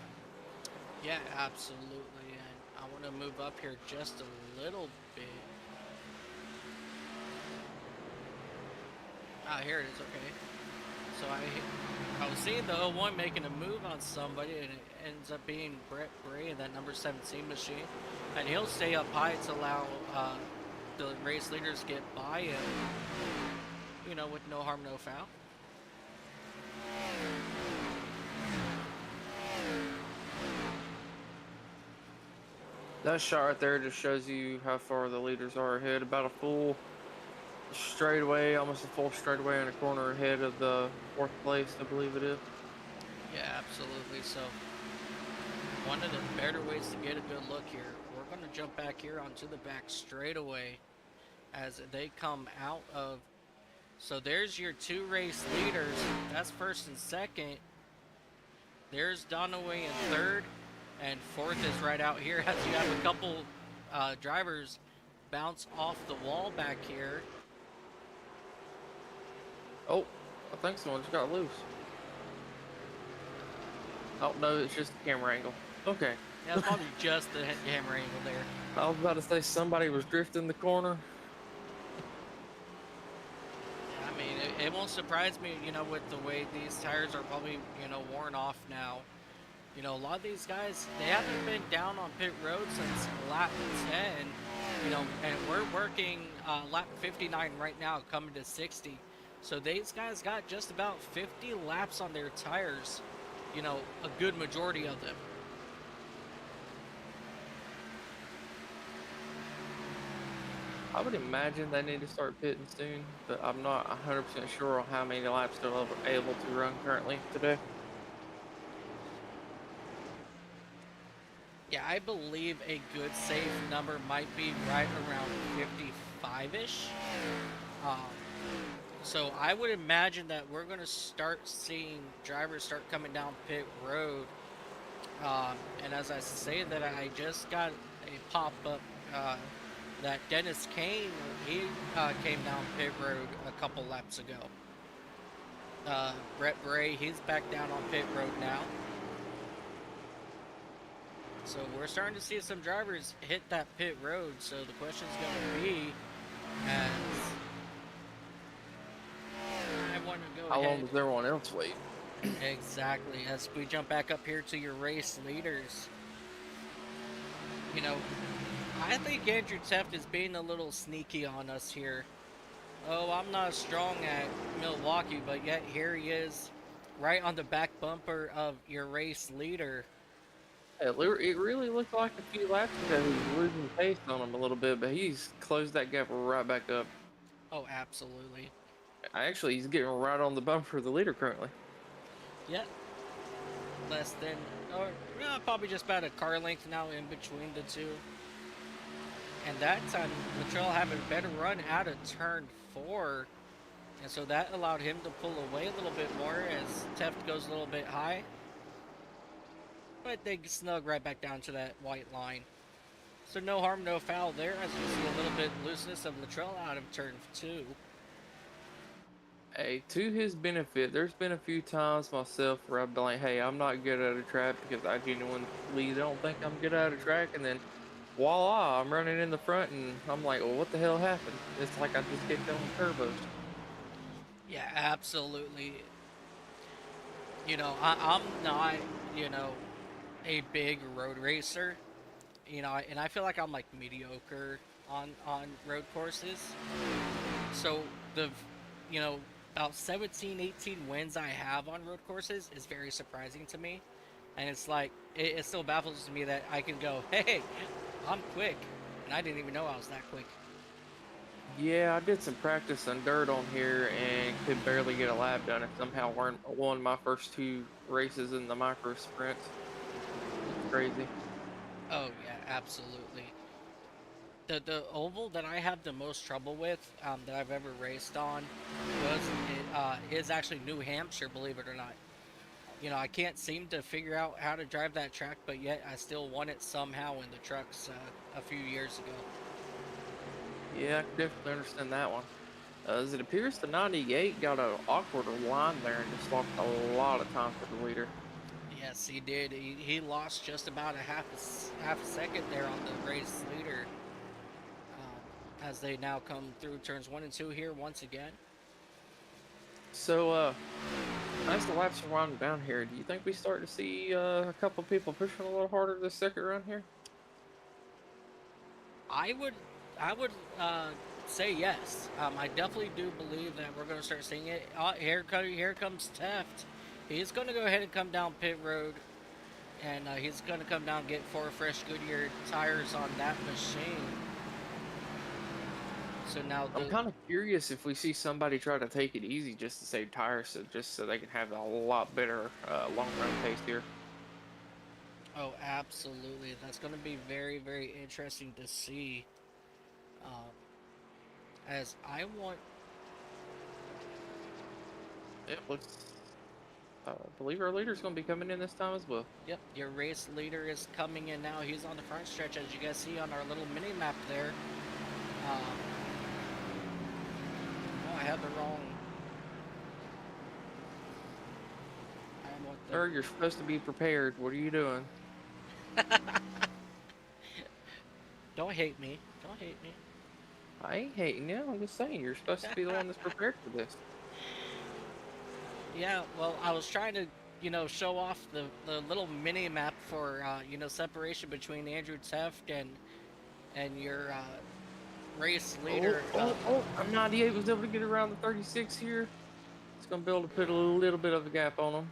Yeah, absolutely. And I want to move up here just a little bit. Here it is. Okay. So I was seeing the 01 making a move on somebody, and it ends up being Brett Bray in that number 17 machine. And he'll stay up high to allow the race leaders get by him, with no harm, no foul. That shot right there just shows you how far the leaders are ahead. About a full straightaway, almost a full straightaway in a corner ahead of the 4th place, I believe it is. Yeah, absolutely. So one of the better ways to get a good look here, we're going to jump back here onto the back straightaway as they come out of. So there's your 2 race leaders. That's first and second. There's Donaway in third, and fourth is right out here as you have a couple drivers bounce off the wall back here. Oh, I think someone just got loose. Oh no, it's just the camera angle. Okay. Yeah, it's probably just the camera angle there. I was about to say somebody was drifting the corner. Yeah, I mean, it won't surprise me, with the way these tires are probably, worn off now. A lot of these guys, they haven't been down on pit road since lap 10, and we're working lap 59 right now, coming to 60. So these guys got just about 50 laps on their tires, a good majority of them. I would imagine they need to start pitting soon, but I'm not 100% sure on how many laps they're able to run currently today. Yeah, I believe a good safe number might be right around 55-ish. Um, so I would imagine that we're going to start seeing drivers start coming down pit road. And as I say that, I just got a pop-up that Dennis Kane, he came down pit road a couple laps ago. Brett Bray, he's back down on pit road now. So we're starting to see some drivers hit that pit road. So the question's going to be, as I want to go How ahead. long does everyone else wait? Exactly. As we jump back up here to your race leaders, I think Andrew Teft is being a little sneaky on us here. Oh, I'm not strong at Milwaukee, but yet here he is, right on the back bumper of your race leader. It really looked like a few laps ago he was losing pace on him a little bit, but he's closed that gap right back up. Oh, absolutely. Actually, he's getting right on the bumper of the leader currently. Yep. Less than, or probably just about a car length now in between the two. And that time, Luttrell had a better run out of turn 4. And so that allowed him to pull away a little bit more as Teft goes a little bit high. But they snug right back down to that white line. So no harm, no foul there, as you see a little bit looseness of Luttrell out of turn 2. Hey, to his benefit, there's been a few times myself where I've been like, hey, I'm not good at a track because I genuinely don't think I'm good at a track, and then voila, I'm running in the front and I'm like, well, what the hell happened? It's like I just kicked on the turbos. Yeah, absolutely. I'm not, a big road racer, and I feel like I'm like mediocre on road courses. So the, about 17, 18 wins I have on road courses is very surprising to me. And it's like, it still baffles me that I can go, hey, I'm quick. And I didn't even know I was that quick. Yeah, I did some practice on dirt on here and could barely get a lap done, and somehow won my first 2 races in the micro sprints. It's crazy. Oh, yeah, absolutely. The oval that I have the most trouble with, that I've ever raced on, is actually New Hampshire, believe it or not. I can't seem to figure out how to drive that track, but yet I still won it somehow in the trucks a few years ago. Yeah, I can definitely understand that one. As it appears, the 98 got an awkward line there and just lost a lot of time for the leader. Yes, he did. He lost just about a half a second there on the race leader, as they now come through turns 1 and 2 here once again. So, as the laps are winding down here, do you think we start to see a couple people pushing a little harder this second run here? I would say yes. I definitely do believe that we're going to start seeing it. Here comes Teft. He's going to go ahead and come down pit road, and he's going to come down and get 4 fresh Goodyear tires on that machine. So now I'm kind of curious if we see somebody try to take it easy just to save tires, just so they can have a lot better long run pace here. Oh, absolutely. That's going to be very, very interesting to see. As I want. It looks. I believe our leader's going to be coming in this time as well. Yep, your race leader is coming in now. He's on the front stretch, as you guys see on our little mini map there. Oh, I had the wrong. Sir, you're supposed to be prepared. What are you doing? Don't hate me. Don't hate me. I ain't hating you. I'm just saying you're supposed to be the one that's prepared for this. Yeah, well, I was trying to, show off the little mini map for, separation between Andrew Teft and your race Oh, leader. oh, oh! I'm 98 was able to get around the 36 here. It's gonna be able to put a little bit of a gap on him.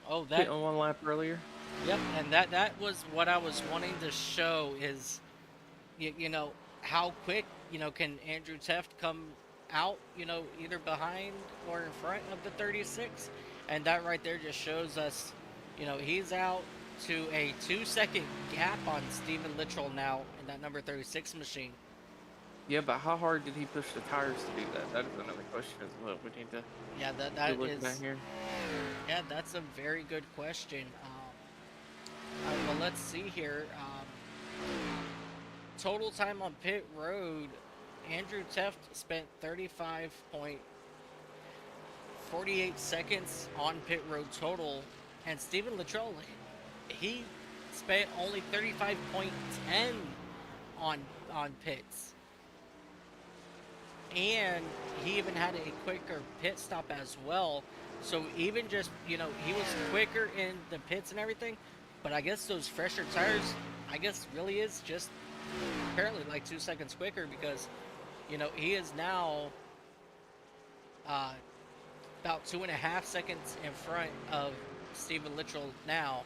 Oh, that, Hitting one lap earlier. yep, and that was what I was wanting to show is, how quick, can Andrew Teft come out, either behind or in front of the 36, and that right there just shows us, he's out to a 2-second gap on Steven Littrell now in that number 36 machine. Yeah, but how hard did he push the tires to do that? That is another question as well. We need to Yeah, that be that looking at is, here. yeah, that's a very good question. Well, let's see here. Total time on pit road, Andrew Teft spent 35.48 seconds on pit road total, and Steven Littrell, he spent only 35.10 on pits, and he even had a quicker pit stop as well. So even just, he was quicker in the pits and everything, but I guess those fresher tires, I guess really is just apparently like 2 seconds quicker because, he is now uh, about 2.5 seconds in front of Steven Littrell now,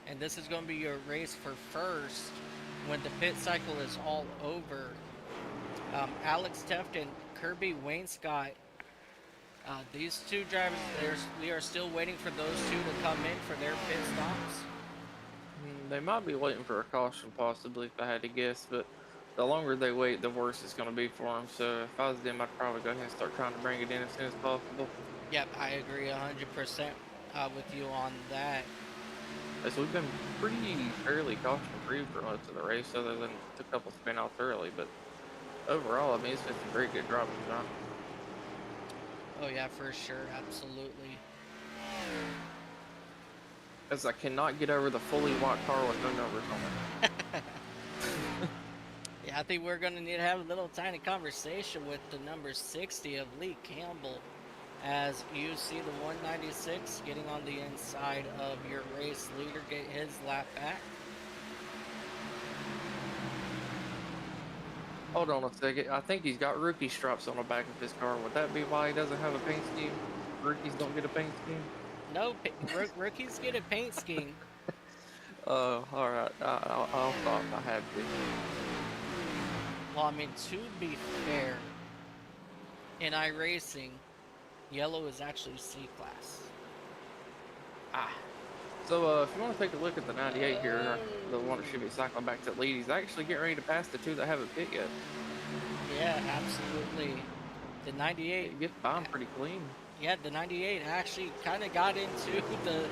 and this is going to be your race for first when the pit cycle is all over. Alex Teft and Kirby Wainscott, these two drivers, we are still waiting for those two to come in for their pit stops. They might be waiting for a caution, possibly, if I had to guess, but the longer they wait, the worse it's going to be for them. So if I was them, I'd probably go ahead and start trying to bring it in as soon as possible. Yep, I agree 100% with you on that. As we've been fairly caution-free for most of the race, other than a couple spin-outs early, but overall, I mean, it's been some very good driving, John. Oh yeah, for sure, absolutely. As I cannot get over the fully white car with no numbers on it. Yeah, I think we're going to need to have a little tiny conversation with the number 60 of Lee Campbell as you see the 196 getting on the inside of your race leader get his lap back. Hold on a second. I think he's got rookie stripes on the back of his car. Would that be why he doesn't have a paint scheme? Rookies don't get a paint scheme? No, rookies get a paint scheme. Oh, alright. I'll stop. I have to. Well, I mean, to be fair, in iRacing, yellow is actually C-class. So, if you want to take a look at the 98 here, the one that should be cycling back to the lead, he's actually getting ready to pass the two that haven't pit yet. Yeah, absolutely. The 98... He gets by him pretty clean. Yeah, the 98 actually kind of got into the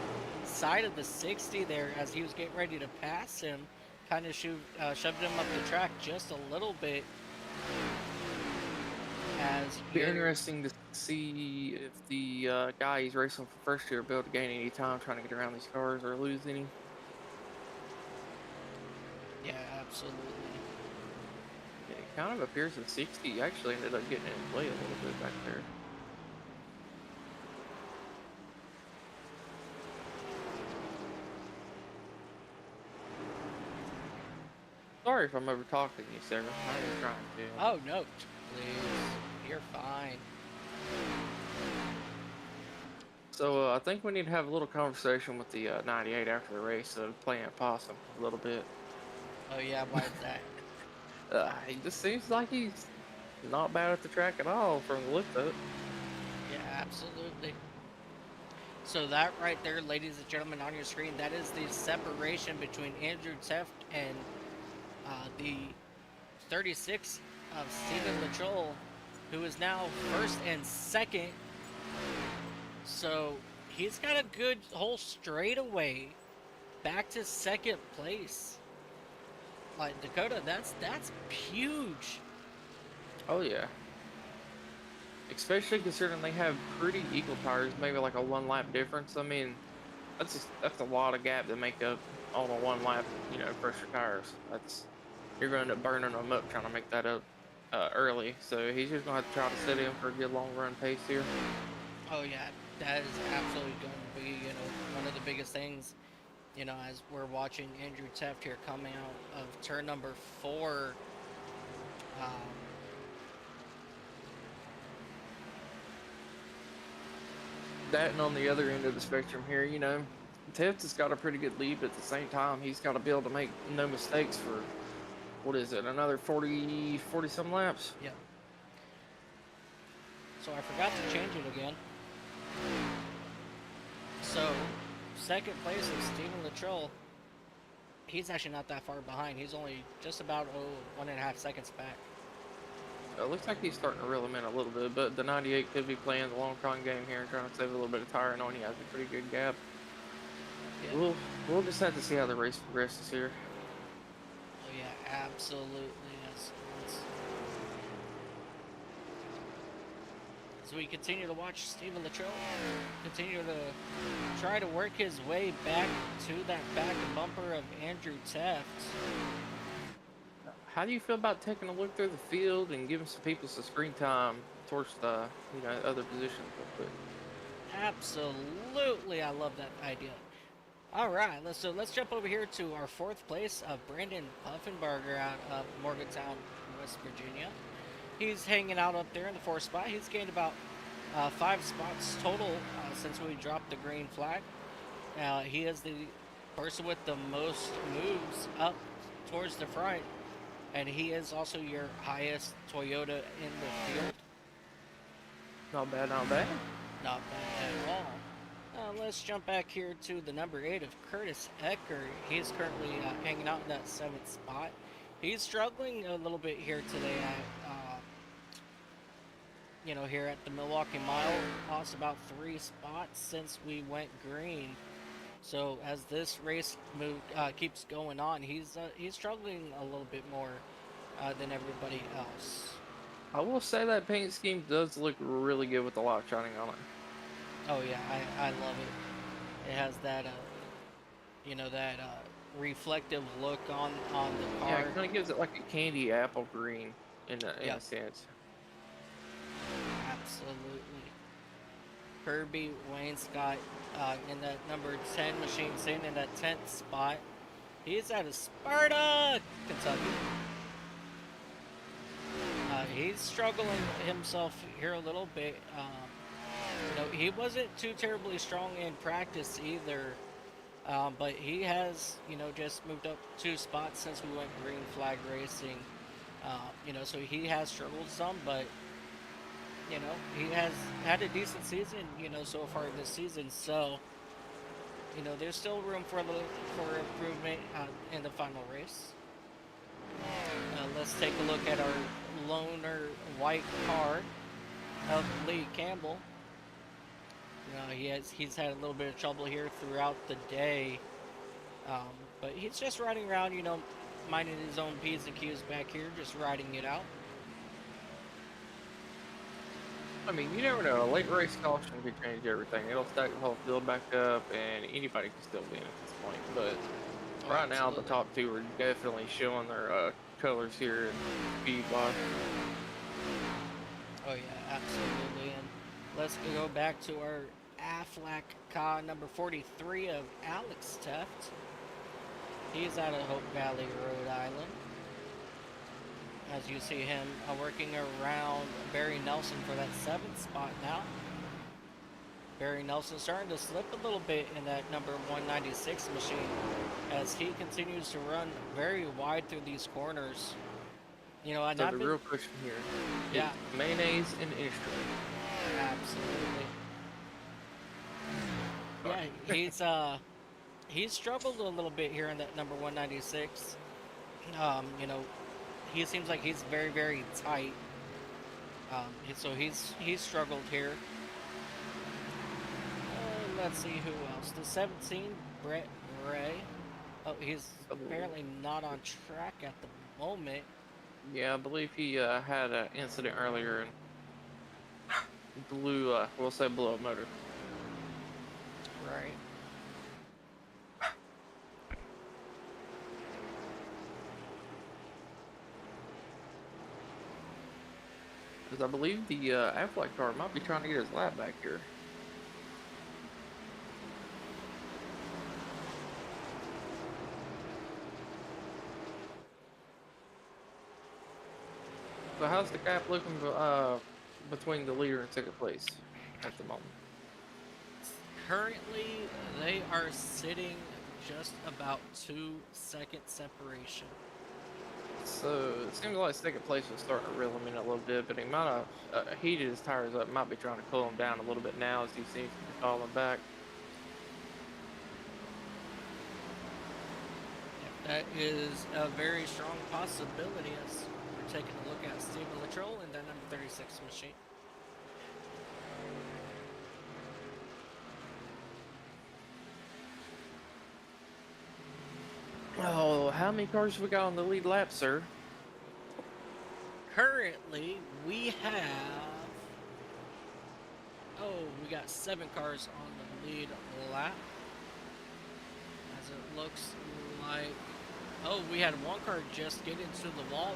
side of the 60 there as he was getting ready to pass him. Kind of shoved him up the track just a little bit. Be interesting to see if the guy he's racing for first year will be able to gain any time trying to get around these cars or lose any. Yeah, absolutely. Yeah, it kind of appears that 60 actually ended up getting in play a little bit back there. Sorry if I'm over talking you, Sarah. I ain't trying to. Oh, no, please. You're fine. So I think we need to have a little conversation with the 98 after the race, playing possum a little bit. Oh, yeah, why is that? He just seems like he's not bad at the track at all from the look of it. Yeah, absolutely. So that right there, ladies and gentlemen, on your screen, that is the separation between Andrew Teft and the 36 of Steven Littrell, who is now first and second. So he's got a good whole straightaway back to second place. Like, Dakota, that's huge. Oh yeah. Especially considering they have pretty equal tires, maybe like a 1 lap difference. I mean, that's a lot of gap to make up on a one lap, pressure tires. You're going to end up burning them up trying to make that up early. So he's just gonna have to try to set in for a good long run pace here. Oh yeah, that is absolutely going to be one of the biggest things. As we're watching Andrew Teft here coming out of turn number 4. Um, That and on the other end of the spectrum here, Tevz has got a pretty good lead, but at the same time, he's got to be able to make no mistakes for, what is it, another 40 some laps? yeah. So I forgot to change it again. So, second place is Steven Luttrell. He's actually not that far behind. He's only just about 1.5 seconds back. It looks like he's starting to reel him in a little bit, but the 98 could be playing the long con game here and trying to save a little bit of tire, knowing he has a pretty good gap. Yeah. We'll just have to see how the race progresses here. Oh yeah, absolutely. Yes. As we continue to watch Steven Luttrell continue to try to work his way back to that back bumper of Andrew Teft. How do you feel about taking a look through the field and giving some people some screen time towards the other positions real quick? Absolutely, I love that idea. All right, let's jump over here to our 4th place of Brandon Puffenbarger out of Morgantown, West Virginia. He's hanging out up there in the 4th spot. He's gained about 5 spots total since we dropped the green flag. He is the person with the most moves up towards the front, and he is also your highest Toyota in the field. Not bad, not bad. Not bad at all. Let's jump back here to the number 8 of Curtis Ecker. He's currently hanging out in that 7th spot. He's struggling a little bit here today here at the Milwaukee Mile. Lost about 3 spots since we went green. So as this race keeps going on, he's struggling a little bit more than everybody else. I will say that paint scheme does look really good with the light shining on it. Oh yeah, I love it. It has that reflective look on the car. Yeah, it kind of gives it like a candy apple green in a sense. Absolutely. Kirby Wainscott in that number 10 machine, sitting in that 10th spot. He's out of Sparta, Kentucky. He's struggling himself here a little bit. He wasn't too terribly strong in practice either, but he has, just moved up 2 spots since we went green flag racing. So he has struggled some, but he has had a decent season, so far this season. So, there's still room for improvement in the final race. Let's take a look at our loner white car of Lee Campbell. He's had a little bit of trouble here throughout the day, but he's just riding around, minding his own P's and Q's back here, just riding it out. I mean, you never know. A late race caution could change everything. It'll stack the whole field back up, and anybody can still win at this point. But right now, the top 2 are definitely showing their colors here and speed-wise. Oh yeah, absolutely. And let's go back to our Aflac car number 43 of Alex Teft. He's out of Hope Valley, Rhode Island. As you see him working around Barry Nelson for that 7th spot now. Barry Nelson starting to slip a little bit in that number 196 machine as he continues to run very wide through these corners. So the real question here, yeah, mayonnaise and instrument. Absolutely. Yeah, he's struggled a little bit here in that number 196. He seems like he's very, very tight. So he's struggled here. Let's see who else. The 17, Brett Ray. Oh, he's apparently not on track at the moment. Yeah, I believe he had an incident earlier and blew a motor. Right. because I believe the Affleck car might be trying to get his lap back here. So how's the gap looking between the leader and second place at the moment? Currently, they are sitting just about 2 second separation. So it seems like second place was starting to reel him in a little bit, but he might have heated his tires up. Might be trying to cool him down a little bit now as he seems to be falling back. That is a very strong possibility as we're taking a look at Steven Latrell and that number 36 machine. Oh, how many cars have we got on the lead lap, sir? Currently, we got 7 cars on the lead lap. As it looks like, we had 1 car just get into the wall.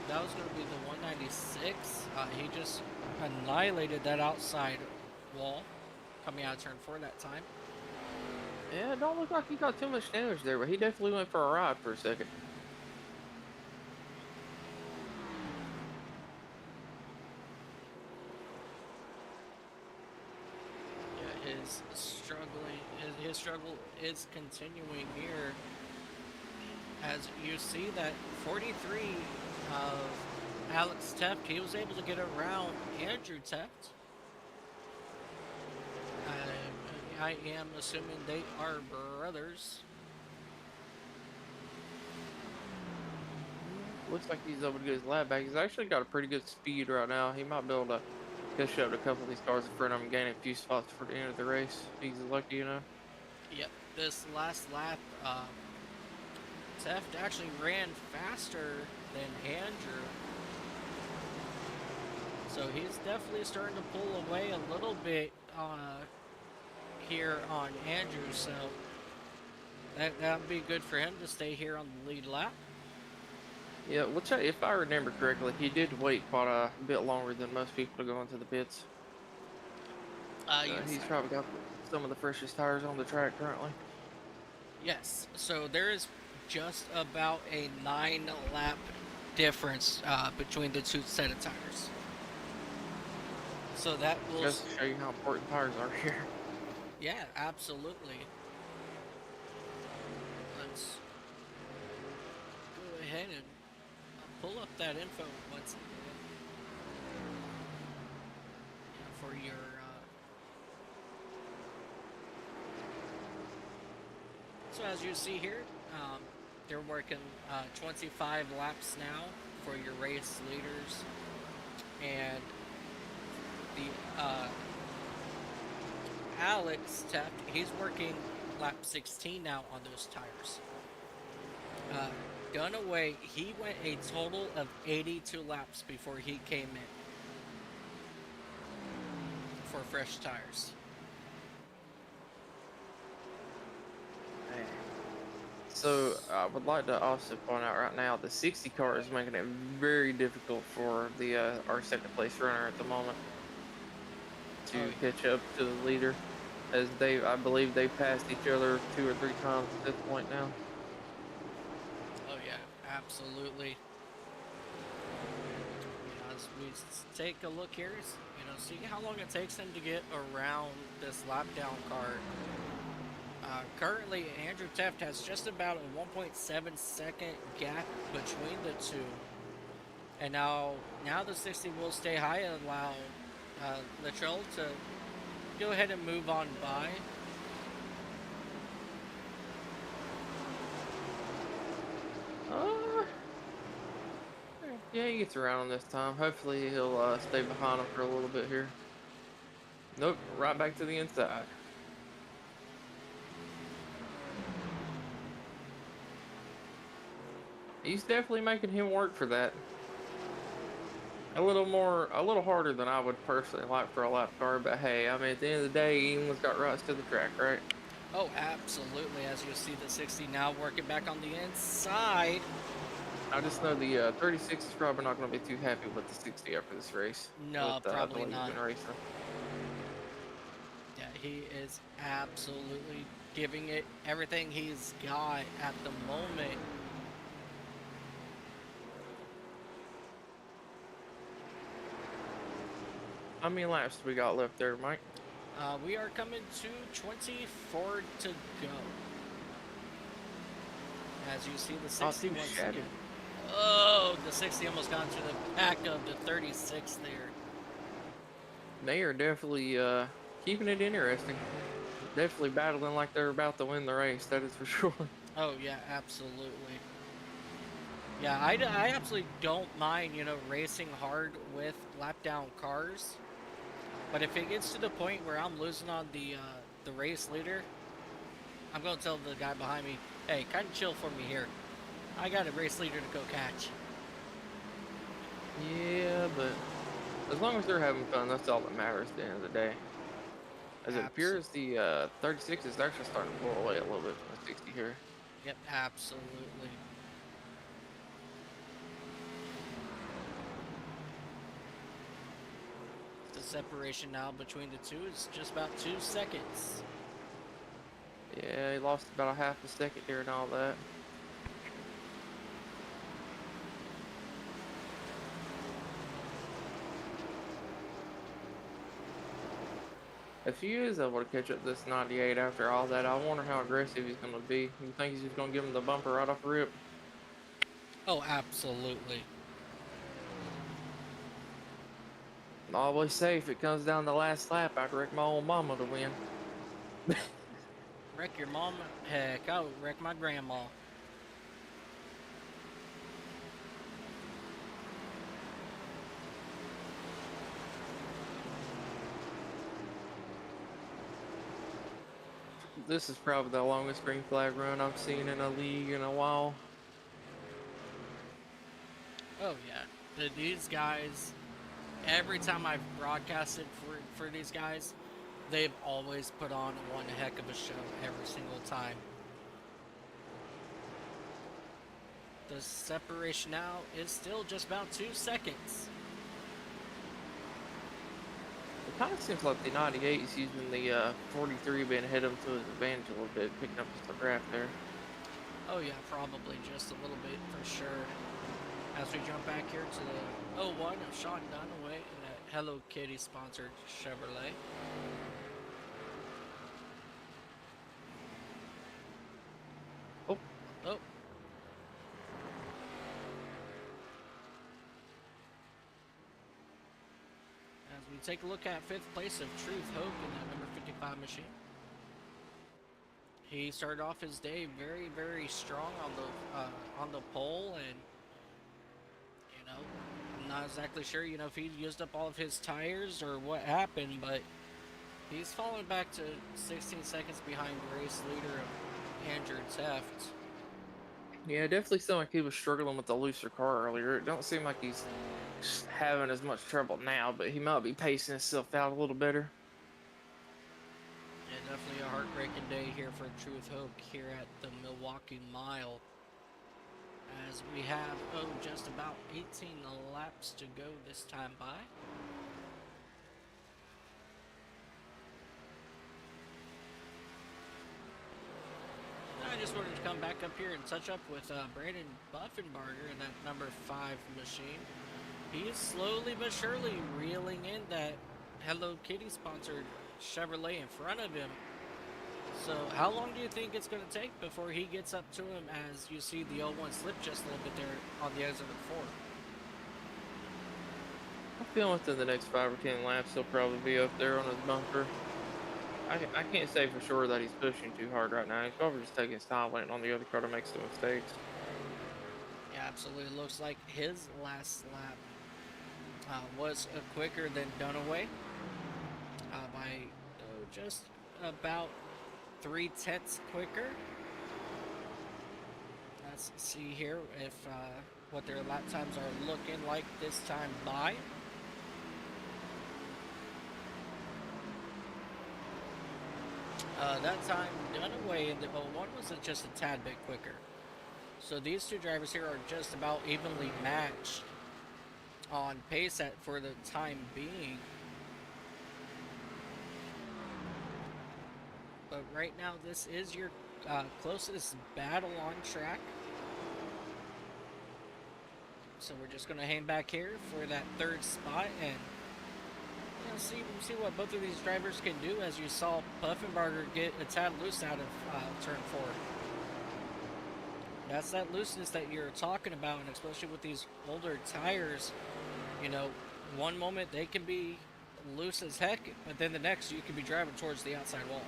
That was going to be the 196. He just annihilated that outside wall coming out of turn 4 that time. Yeah, it don't look like he got too much damage there, but he definitely went for a ride for a second. Yeah, his struggle is continuing here. As you see that 43 of Alex Teft, he was able to get around Andrew Teft. I am assuming they are brothers. Looks like he's able to get his lap back. He's actually got a pretty good speed right now. He might be able to catch up to a couple of these cars in front of him, gaining a few spots for the end of the race. He's lucky, you know. Yep, this last lap, Teft actually ran faster than Andrew. So he's definitely starting to pull away a little bit here on Andrew. So that would be good for him to stay here on the lead lap. Yeah, which if I remember correctly, he did wait quite a bit longer than most people to go into the pits. Yes, He's probably got some of the freshest tires on the track currently. yes. So there is just about a 9-lap difference between the 2 set of tires. So that will Just to show you how important tires are here. Yeah, absolutely. Let's go ahead and pull up that info once again for your so as you see here, they're working 25 laps now for your race leaders, and the Alex Teft, he's working lap 16 now on those tires. Dunaway, he went a total of 82 laps before he came in for fresh tires. Man. So I would like to also point out right now the 60 car is making it very difficult for the our second place runner at the moment to catch up to the leader, as I believe they passed each other 2 or 3 times at this point now. Oh yeah, absolutely. As we take a look here, see how long it takes him to get around this lap down car. Currently, Andrew Teft has just about a 1.7 second gap between the two. And now the 60 will stay high and allow Latrell to go ahead and move on by. Yeah, he gets around this time. Hopefully he'll stay behind him for a little bit here. Nope, right back to the inside. He's definitely making him work for that. A little harder than I would personally like for a lap car, but hey, I mean, at the end of the day, anyone's got rights to the track, right? Oh, absolutely. As you see the 60 now working back on the inside. I just know the 36 is probably not going to be too happy with the 60 after this race, with No, the probably way he's not. been racing. Yeah, he is absolutely giving it everything he's got at the moment. How many laps do we got left there, Mike? We are coming to 24 to go. As you see the Not 60 too once shabby. again. Oh, the 60 almost got to the back of the 36 there. They are definitely keeping it interesting. Definitely battling like they're about to win the race, that is for sure. Oh, yeah, absolutely. Yeah, I absolutely don't mind, racing hard with lap down cars. But if it gets to the point where I'm losing on the race leader, I'm going to tell the guy behind me, hey, kind of chill for me here. I got a race leader to go catch. Yeah, but as long as they're having fun, that's all that matters at the end of the day. As it Absolutely. appears, the 36 is actually starting to pull away a little bit from the 60 here. Yep, absolutely. The separation now between the two is just about 2 seconds. Yeah, he lost about a half a second here and all that. If he is able to catch up this 98 after all that, I wonder how aggressive he's going to be. You think he's just going to give him the bumper right off the rip? Oh, absolutely. I always say if it comes down to the last lap, I'd wreck my old mama to win. Wreck your mom? Heck, I would wreck my grandma. This is probably the longest green flag run I've seen in a league in a while. Oh, yeah. These guys, every time I've broadcasted for these guys, they've always put on one heck of a show every single time. The separation now is still just about 2 seconds. It kind of seems like the 98 is using the 43 being hit him to his advantage a little bit, picking up just a draft there. Oh yeah, probably just a little bit for sure. As we jump back here to the 01 of Sean Dunaway in that Hello Kitty sponsored Chevrolet. Oh, Oh. As we take a look at 5th place of Truth Hope in that number 55 machine. He started off his day very, very strong on the pole, and I'm not exactly sure, if he used up all of his tires or what happened, but he's fallen back to 16 seconds behind race leader of Andrew Teft. yeah, definitely seemed like he was struggling with the looser car earlier. It don't seem like he's having as much trouble now, but he might be pacing himself out a little better. Yeah, definitely a heartbreaking day here for Truth Hope here at the Milwaukee Mile. As we have, just about 18 laps to go this time by. I just wanted to come back up here and touch up with Brandon Buffenbarger in that number 5 machine. He is slowly but surely reeling in that Hello Kitty sponsored Chevrolet in front of him. So how long do you think it's going to take before he gets up to him, as you see the 01 slip just a little bit there on the exit of 4? I feel within the next 5 or 10 laps he'll probably be up there on his bumper. I can't say for sure that he's pushing too hard right now. He's probably just taking his time waiting on the other car to make some mistakes. Yeah, absolutely. Looks like his last lap was quicker than Dunaway by just about 3/10 quicker. Let's see here if what their lap times are looking like this time by. That time Dunaway in the 01 was just a tad bit quicker. So these two drivers here are just about evenly matched on pace for the time being. But right now, this is your closest battle on track. So we're just going to hang back here for that third spot and see what both of these drivers can do. As you saw Puffenbarger get a tad loose out of turn 4. That's that looseness that you're talking about, and especially with these older tires, you know, one moment they can be loose as heck, but then the next you could be driving towards the outside wall.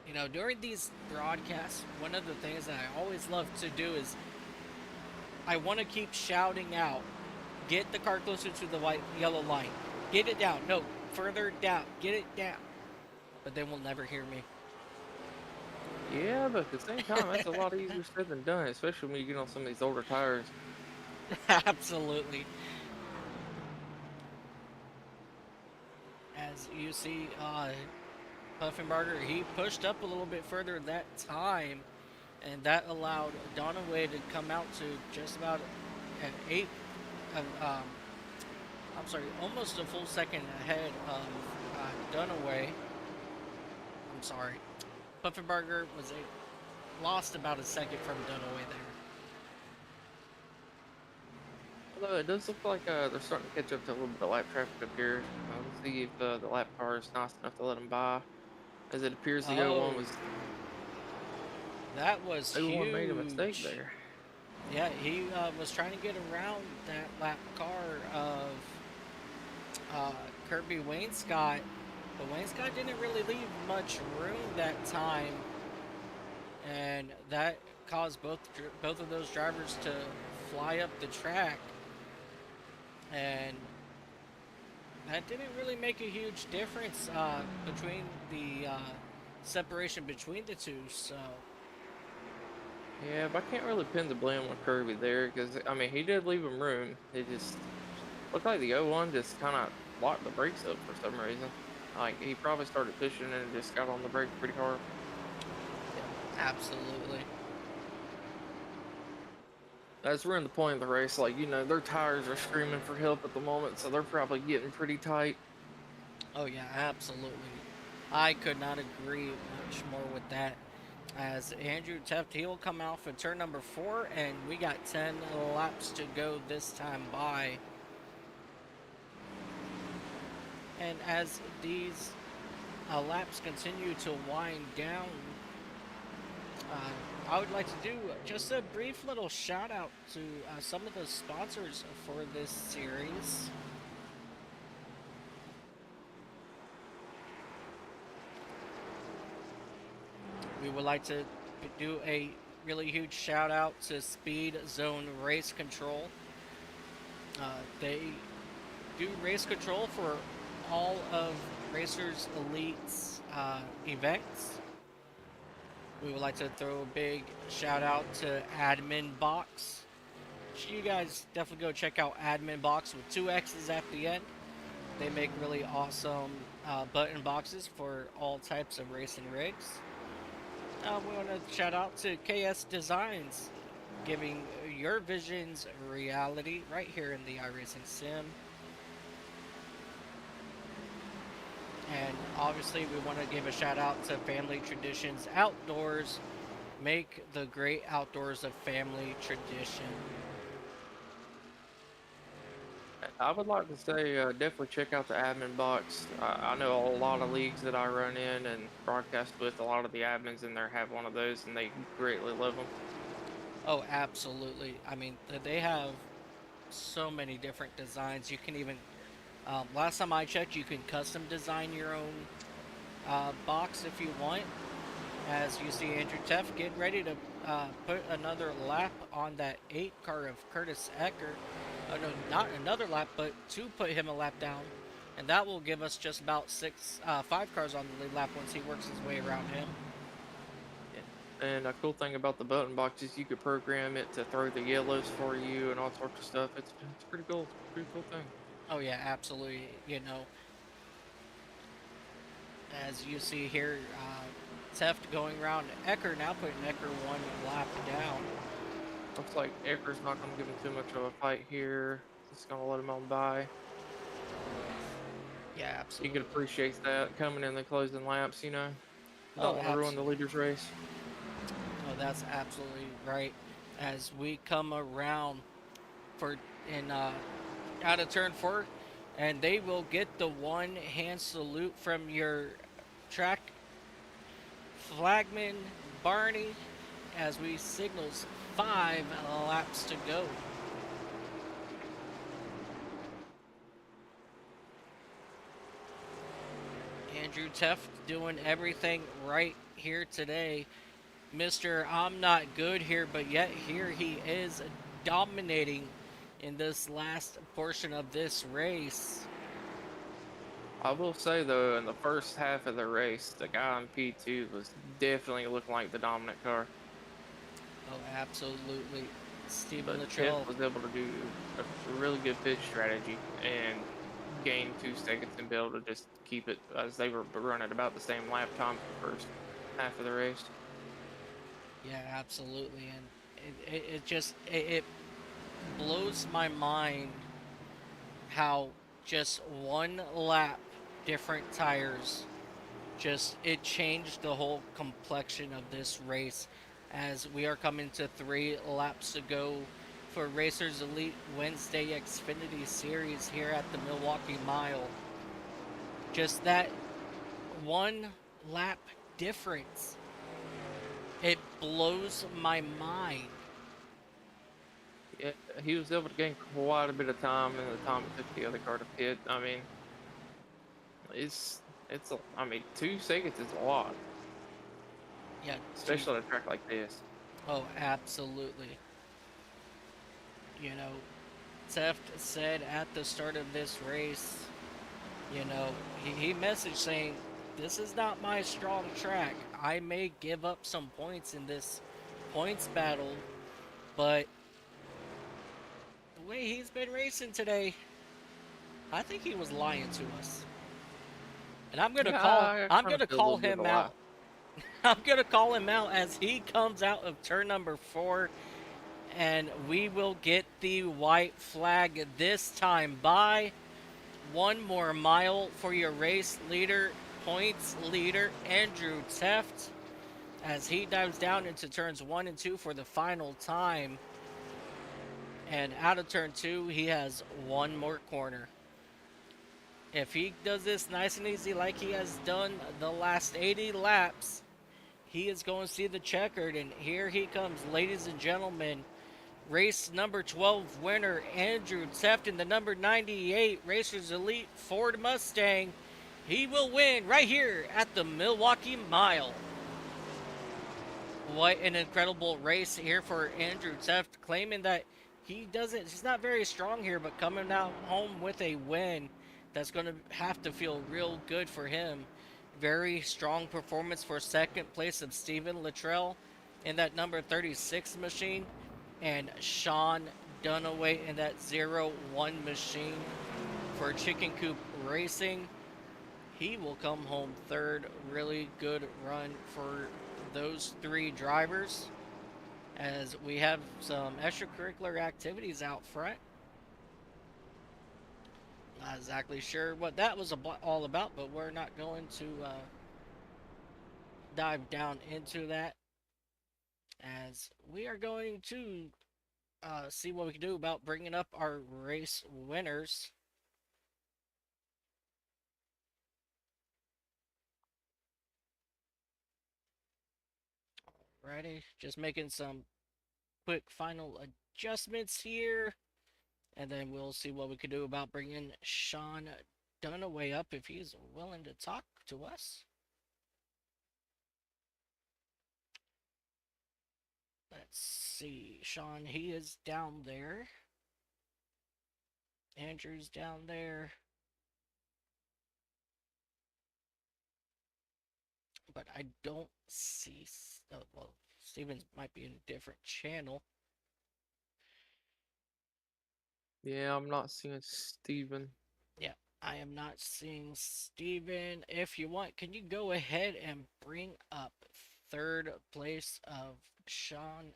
You know, during these broadcasts, one of the things that I always love to do is I want to keep shouting out, get the car closer to the yellow line. Get it down. No, further down. Get it down. But they will never hear me. Yeah, but at the same time, that's a lot easier said than done, especially when you get on some of these older tires. Absolutely. As you see, Puffenbarger, he pushed up a little bit further that time, and that allowed Donaway to come out to just about an eight, I'm sorry, almost a full second ahead of Dunaway. I'm sorry. Puffenbarger lost about a second from Dunaway there. Although it does look like they're starting to catch up to a little bit of lap traffic up here. We'll see if the lap car is nice enough to let them by. As it appears the Oh, 01 was that was 01 made a mistake huge. there. Yeah, he was trying to get around that lap car of Kirby Wainscott, but Wainscott didn't really leave much room that time, and that caused both of those drivers to fly up the track, and that didn't really make a huge difference between the separation between the two. So Yeah, but I can't really pin the blame on Kirby there because, I mean, he did leave him room. It just looked like the 01 just kind of locked the brakes up for some reason. Like, he probably started pushing and just got on the brakes pretty hard. absolutely. As we're in the point of the race, like, you know, their tires are screaming for help at the moment, so they're probably getting pretty tight. Oh yeah, absolutely. I could not agree much more with that. As Andrew Teft, he'll come out for turn number 4, and we got 10 laps to go this time by. And as these laps continue to wind down, I would like to do just a brief little shout out to some of the sponsors for this series. We would like to do a really huge shout out to Speed Zone Race Control. They do race control for all of Racers Elite's events. We would like to throw a big shout out to Admin Box. You guys definitely go check out Admin Box with 2 X's at the end. They make really awesome button boxes for all types of racing rigs. We want to shout out to KS Designs, giving your visions reality right here in the iRacing Sim. And obviously, we want to give a shout out to Family Traditions Outdoors. Make the great outdoors a family tradition. I would like to say definitely check out the admin box. I know a lot of leagues that I run in and broadcast with. A lot of the admins in there have one of those, and they greatly love them. Oh, absolutely. I mean, they have so many different designs. You can even, last time I checked, you can custom design your own box if you want. As you see Andrew Teff getting ready to put another lap on that 8 car of Curtis Ecker. Oh, no, not another lap, but to put him a lap down. And that will give us just about 5 cars on the lead lap once he works his way around him. And a cool thing about the button box is you could program it to throw the yellows for you and all sorts of stuff. It's pretty cool. It's a pretty cool thing. Oh yeah, absolutely. As you see here, Teft going around Ecker now, putting Ecker one lap down. Looks like Ecker's not going to give him too much of a fight here. Just going to let him on by. Yeah, You could absolutely. appreciate that coming in the closing laps, you know. Oh, Don't want to ruin the absolutely. leader's race. Oh, that's absolutely right. As we come around for in out of turn four, and they will get the one hand salute from your track flagman Barney as we signals 5 laps to go. Andrew Teft doing everything right here today. Mr. I'm not good here, but yet here he is dominating in this last portion of this race. I will say though, in the first half of the race, the guy on P2 was definitely looking like the dominant car, Oh, absolutely. Stephen but Tiff Luttrell. was able to do a really good pit strategy and gain 2 seconds and be able to just keep it as they were running about the same lap time for the first half of the race. Yeah, absolutely. And it just it blows my mind how just one lap, different tires, just it changed the whole complexion of this race as we are coming to 3 laps to go for Racers Elite Wednesday Xfinity Series here at the Milwaukee Mile. Just that one lap difference, it blows my mind. Yeah, he was able to gain quite a bit of time in the time it took the other car to pit. I mean, I mean, 2 seconds is a lot, Yeah, two. especially on a track like this. Oh, absolutely. You know, Teft said at the start of this race, you know, he messaged saying, "This is not my strong track. I may give up some points in this points battle, but the way he's been racing today, I think he was lying to us." And Yeah, I I'm kind of gonna feel a little call bit of a him lie. out. I'm gonna call him out as he comes out of turn number 4, and we will get the white flag this time by one more mile for your race leader, points leader, Andrew Teft, as he dives down into turns 1 and 2 for the final time. And out of turn 2, he has one more corner. If he does this nice and easy like he has done the last 80 laps, he is going to see the checkered. And here he comes, ladies and gentlemen. Race number 12 winner, Andrew Teft, in the number 98 Racers Elite Ford Mustang. He will win right here at the Milwaukee Mile. What an incredible race here for Andrew Teft, claiming that he's not very strong here, but coming out home with a win, that's going to have to feel real good for him. Very strong performance for second place of Stephen Luttrell in that number 36 machine, and Sean Dunaway in that 01 machine for Chicken Coop Racing. He will come home third. Really good run for those 3 drivers as we have some extracurricular activities out front. Not exactly sure what that was all about, but we're not going to dive down into that as we are going to see what we can do about bringing up our race winners. Alrighty, just making some quick final adjustments here. And then we'll see what we can do about bringing Sean Dunaway up if he's willing to talk to us. Let's see. Sean, he is down there. Andrew's down there. But I don't see. Oh, well, Stevens might be in a different channel. Yeah, I'm not seeing Steven. Yeah, I am not seeing Steven. If you want, can you go ahead and bring up third place of Sean?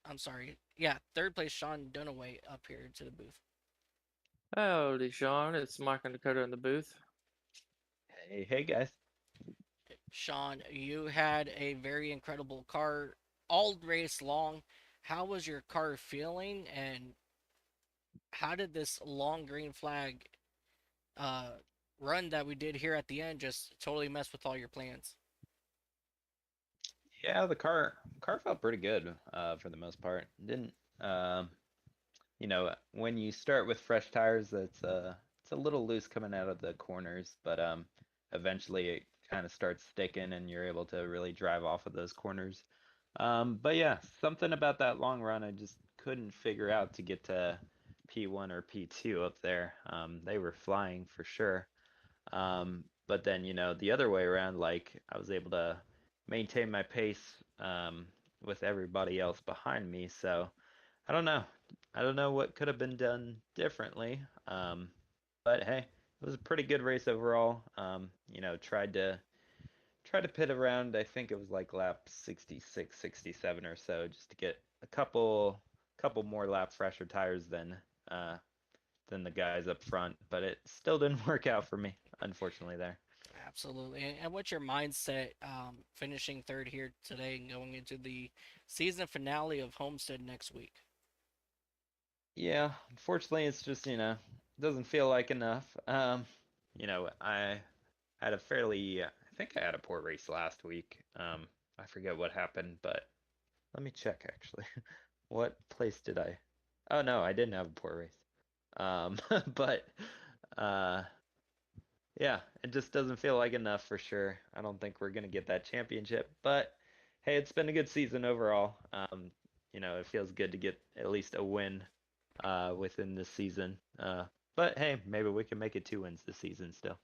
I'm sorry. Yeah, third place Sean Dunaway up here to the booth. Howdy, Sean. It's Mike and Dakota in the booth. Hey guys. Sean, you had a very incredible car all race long. How was your car feeling, and how did this long green flag uh, run that we did here at the end just totally mess with all your plans? Yeah, the car felt pretty good for the most part. Didn't when you start with fresh tires, it's a little loose coming out of the corners, but eventually it kind of starts sticking and you're able to really drive off of those corners. But yeah, something about that long run I just couldn't figure out to get to P1 or P2 up there. They were flying for sure. But then, the other way around, like I was able to maintain my pace with everybody else behind me. So I don't know. I don't know what could have been done differently. But hey, it was a pretty good race overall. Tried to pit around, I think it was like lap 66, 67 or so, just to get a couple more lap fresher tires uh than the guys up front, but it still didn't work out for me, unfortunately there. Absolutely. And what's your mindset finishing third here today and going into the season finale of Homestead next week? Yeah, unfortunately it's just, doesn't feel like enough. I had a fairly, I think I had a poor race last week. I forget what happened, but let me check actually. What place did I? Oh no, I didn't have a poor race. But uh yeah, it just doesn't feel like enough for sure. I don't think we're gonna get that championship, but hey, it's been a good season overall. It feels good to get at least a win within this season. But hey, maybe we can make it 2 wins this season still.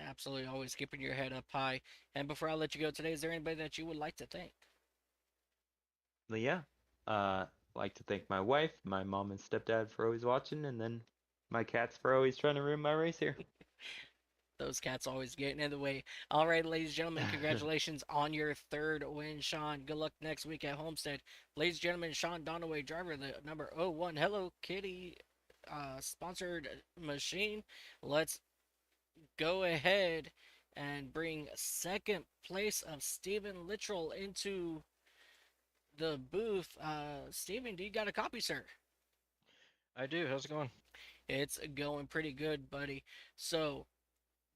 Absolutely. Always keeping your head up high. And before I let you go today, is there anybody that you would like to thank? But yeah, like to thank my wife, my mom and stepdad for always watching, and then my cats for always trying to ruin my race here. Those cats always getting in the way. All right, ladies and gentlemen, congratulations on your third win, Sean. Good luck next week at Homestead. Ladies and gentlemen, Sean Donaway, driver of the number 01 Hello Kitty sponsored machine. Let's go ahead and bring second place of Stephen Littrell into the booth. Stephen, do you got a copy, sir? I do. How's it going? It's going pretty good, buddy. So,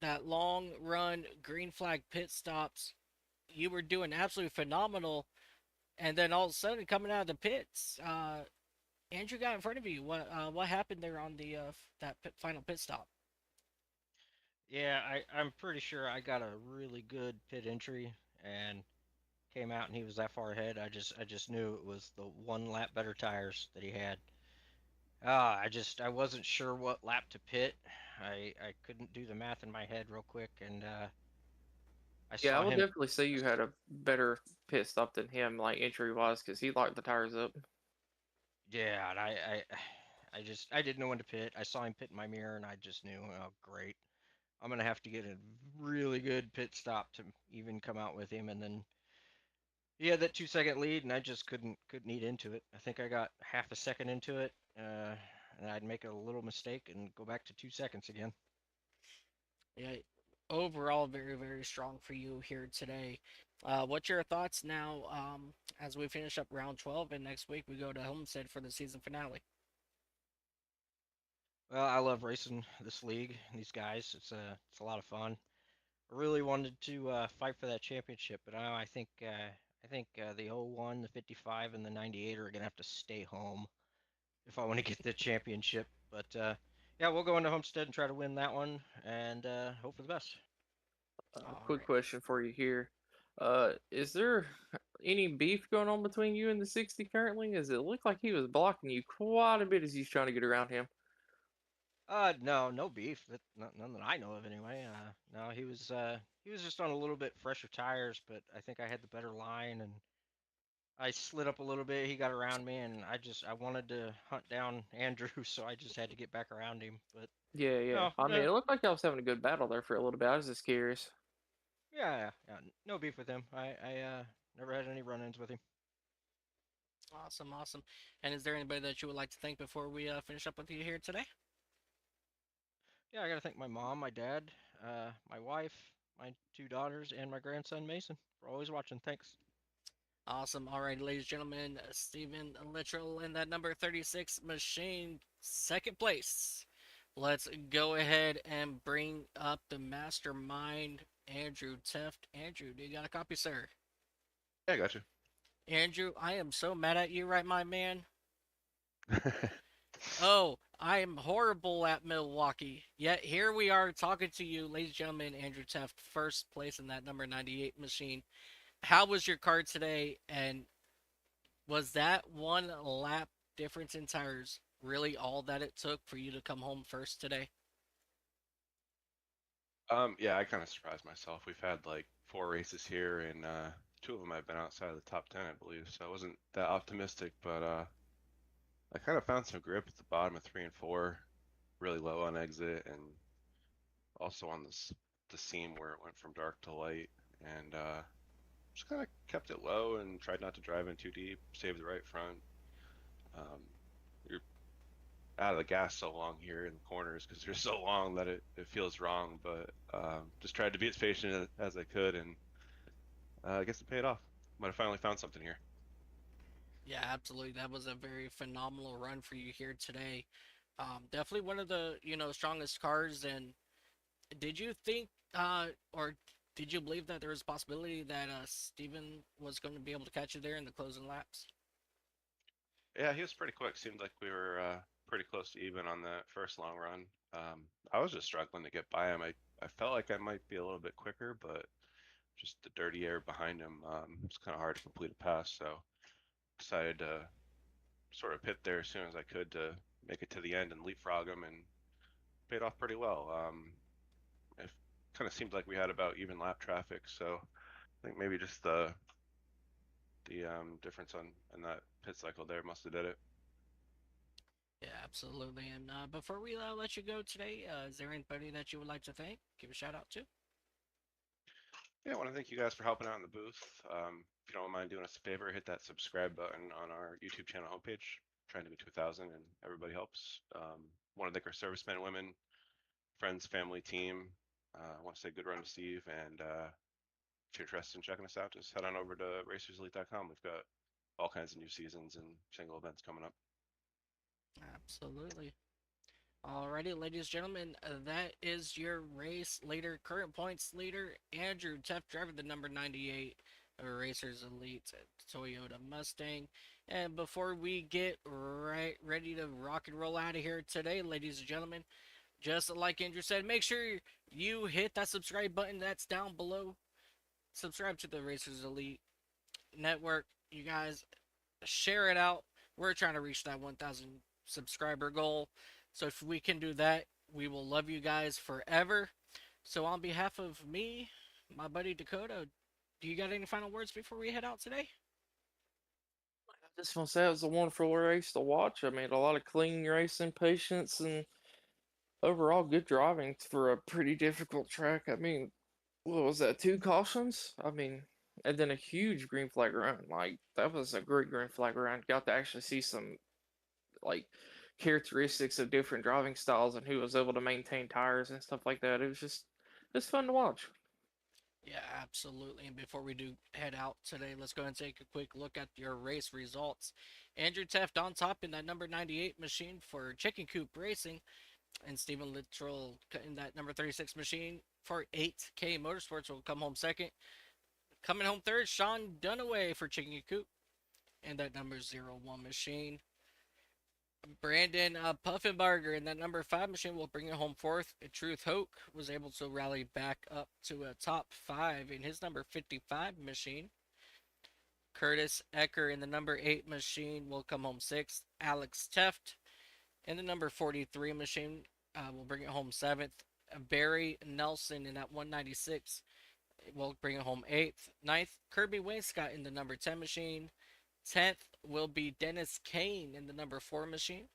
that long run, green flag pit stops, you were doing absolutely phenomenal. And then all of a sudden, coming out of the pits, Andrew got in front of you. What happened there on the final pit stop? Yeah, I'm pretty sure I got a really good pit entry and came out and he was that far ahead. I just knew it was the one lap better tires that he had. I wasn't sure what lap to pit. I couldn't do the math in my head real quick and I Yeah, I saw will him. definitely say you had a better pit stop than him, like entry wise, because he locked the tires up. Yeah, and I didn't know when to pit. I saw him pit in my mirror and I just knew, oh great. I'm gonna have to get a really good pit stop to even come out with him, and then he had that 2 second lead, and I just couldn't eat into it. I think I got half a second into it, and I'd make a little mistake and go back to 2 seconds again. Yeah, overall, very, very strong for you here today. What's your thoughts now as we finish up round 12 and next week we go to Homestead for the season finale? Well, I love racing this league and these guys. It's a lot of fun. I really wanted to fight for that championship, but now I think the 01, the 55, and the 98 are gonna have to stay home if I want to get the championship. But yeah, we'll go into Homestead and try to win that one, and hope for the best. All Quick right. question for you here. Is there any beef going on between you and the 60 currently? As it looked like he was blocking you quite a bit as he's trying to get around him. No, no beef. None that I know of anyway. No, he was just on a little bit fresher tires, but I think I had the better line and I slid up a little bit. He got around me, and I wanted to hunt down Andrew, so I just had to get back around him. But Yeah, yeah. No, I mean, it looked like I was having a good battle there for a little bit. I was just curious. yeah. No beef with him. I never had any run-ins with him. Awesome, awesome. And is there anybody that you would like to thank before we finish up with you here today? Yeah, I gotta thank my mom, my dad, my wife, my 2 daughters, and my grandson Mason for always watching. Thanks. Awesome. All right, ladies and gentlemen, Stephen Littrell in that number 36 machine, second place. Let's go ahead and bring up the mastermind, Andrew Teft. Andrew, do you got a copy, sir? Yeah, I got you. Andrew, I am so mad at you, right, my man? Oh, I am horrible at Milwaukee. Yet here we are talking to you, ladies and gentlemen, Andrew Teft, first place in that number 98 machine. How was your car today? And was that one lap difference in tires really all that it took for you to come home first today? Yeah, I kind of surprised myself. We've had like 4 races here, and two of them I've been outside of the top 10, I believe. So I wasn't that optimistic, but I kind of found some grip at the bottom of 3 and 4, really low on exit, and also on the seam where it went from dark to light, and just kind of kept it low and tried not to drive in too deep, save the right front. Um, you're out of the gas so long here in the corners because they're so long that it feels wrong, but just tried to be as patient as I could, and I guess it paid off. Might have finally found something here. Yeah, absolutely. That was a very phenomenal run for you here today. Definitely one of the strongest cars. And did you think, or did you believe that there was a possibility that Steven was going to be able to catch you there in the closing laps? Yeah, he was pretty quick. Seemed like we were pretty close to even on that first long run. I was just struggling to get by him. I felt like I might be a little bit quicker, but just the dirty air behind him, it's kind of hard to complete a pass. So decided to sort of pit there as soon as I could to make it to the end and leapfrog him, and paid off pretty well. It kind of seemed like we had about even lap traffic, so I think maybe just the difference on in that pit cycle there must have did it. Yeah, absolutely. And before we let you go today, is there anybody that you would like to thank? Give a shout out to? Yeah, I want to thank you guys for helping out in the booth. If you don't mind doing us a favor, hit that subscribe button on our YouTube channel homepage. Trying to get to 1,000, and everybody helps. Want to thank our servicemen and women, friends, family, team. I want to say good run to Steve, and if you're interested in checking us out, just head on over to racerselite.com. We've got all kinds of new seasons and single events coming up. Absolutely. Alrighty, ladies and gentlemen, that is your race leader, current points leader, Andrew Teff, driver the number 98 Racers Elite Toyota Mustang. And before we get right ready to rock and roll out of here today, ladies and gentlemen, just like Andrew said, make sure you hit that subscribe button that's down below. Subscribe to the Racers Elite Network. You guys share it out. We're trying to reach that 1,000 subscriber goal. So if we can do that, we will love you guys forever. So on behalf of me, my buddy Dakota, do you got any final words before we head out today? I just want to say it was a wonderful race to watch. I mean, a lot of clean racing, patience, and overall good driving for a pretty difficult track. I mean, what was that? Two cautions? I mean, and then a huge green flag run. Like, that was a great green flag run. Got to actually see some, like, characteristics of different driving styles and who was able to maintain tires and stuff like that. It was just, it's fun to watch. Yeah, absolutely. And before we do head out today, let's go and take a quick look at your race results. Andrew Teft on top in that number 98 machine for Chicken Coop Racing, and Stephen Littrell in that number 36 machine for 8K Motorsports will come home second. Coming home third, Sean Dunaway for Chicken Coop and that number 01 machine. Brandon Puffenbarger in that number 5 machine will bring it home fourth. Truth Hoke was able to rally back up to a top 5 in his number 55 machine. Curtis Ecker in the number 8 machine will come home sixth. Alex Teft in the number 43 machine will bring it home seventh. Barry Nelson in that 196 will bring it home eighth. Ninth, Kirby Wainscott in the number 10 machine. 10th will be Dennis Kane in the number 4 machine.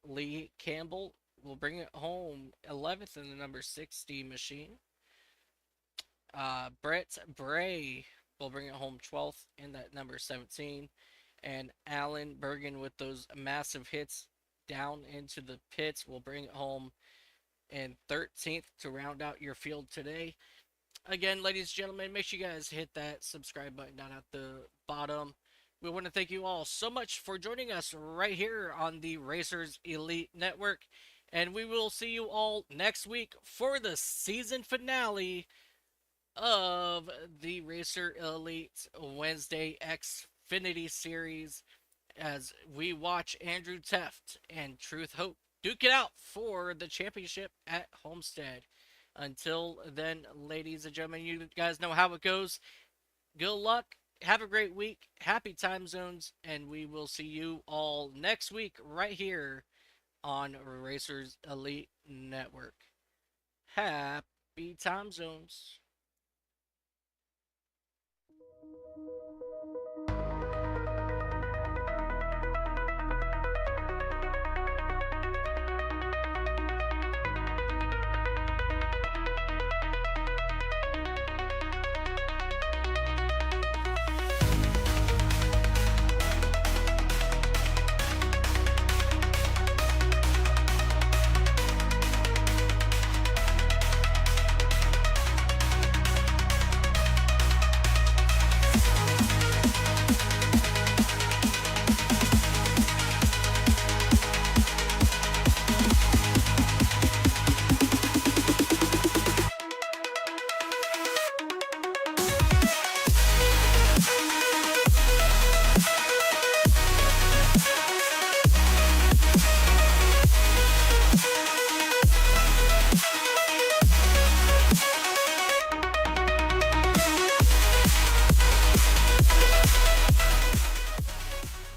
Lee Campbell will bring it home 11th in the number 60 machine. Brett Bray will bring it home 12th in that number 17. And Alan Bergen with those massive hits down into the pits will bring it home in 13th to round out your field today. Again, ladies and gentlemen, make sure you guys hit that subscribe button down at the bottom. We want to thank you all so much for joining us right here on the Racers Elite Network. And we will see you all next week for the season finale of the Racer Elite Wednesday Xfinity Series as we watch Andrew Teft and Truth Hope duke it out for the championship at Homestead. Until then, ladies and gentlemen, you guys know how it goes. Good luck. Have a great week. Happy time zones. And we will see you all next week right here on Racers Elite Network. Happy time zones.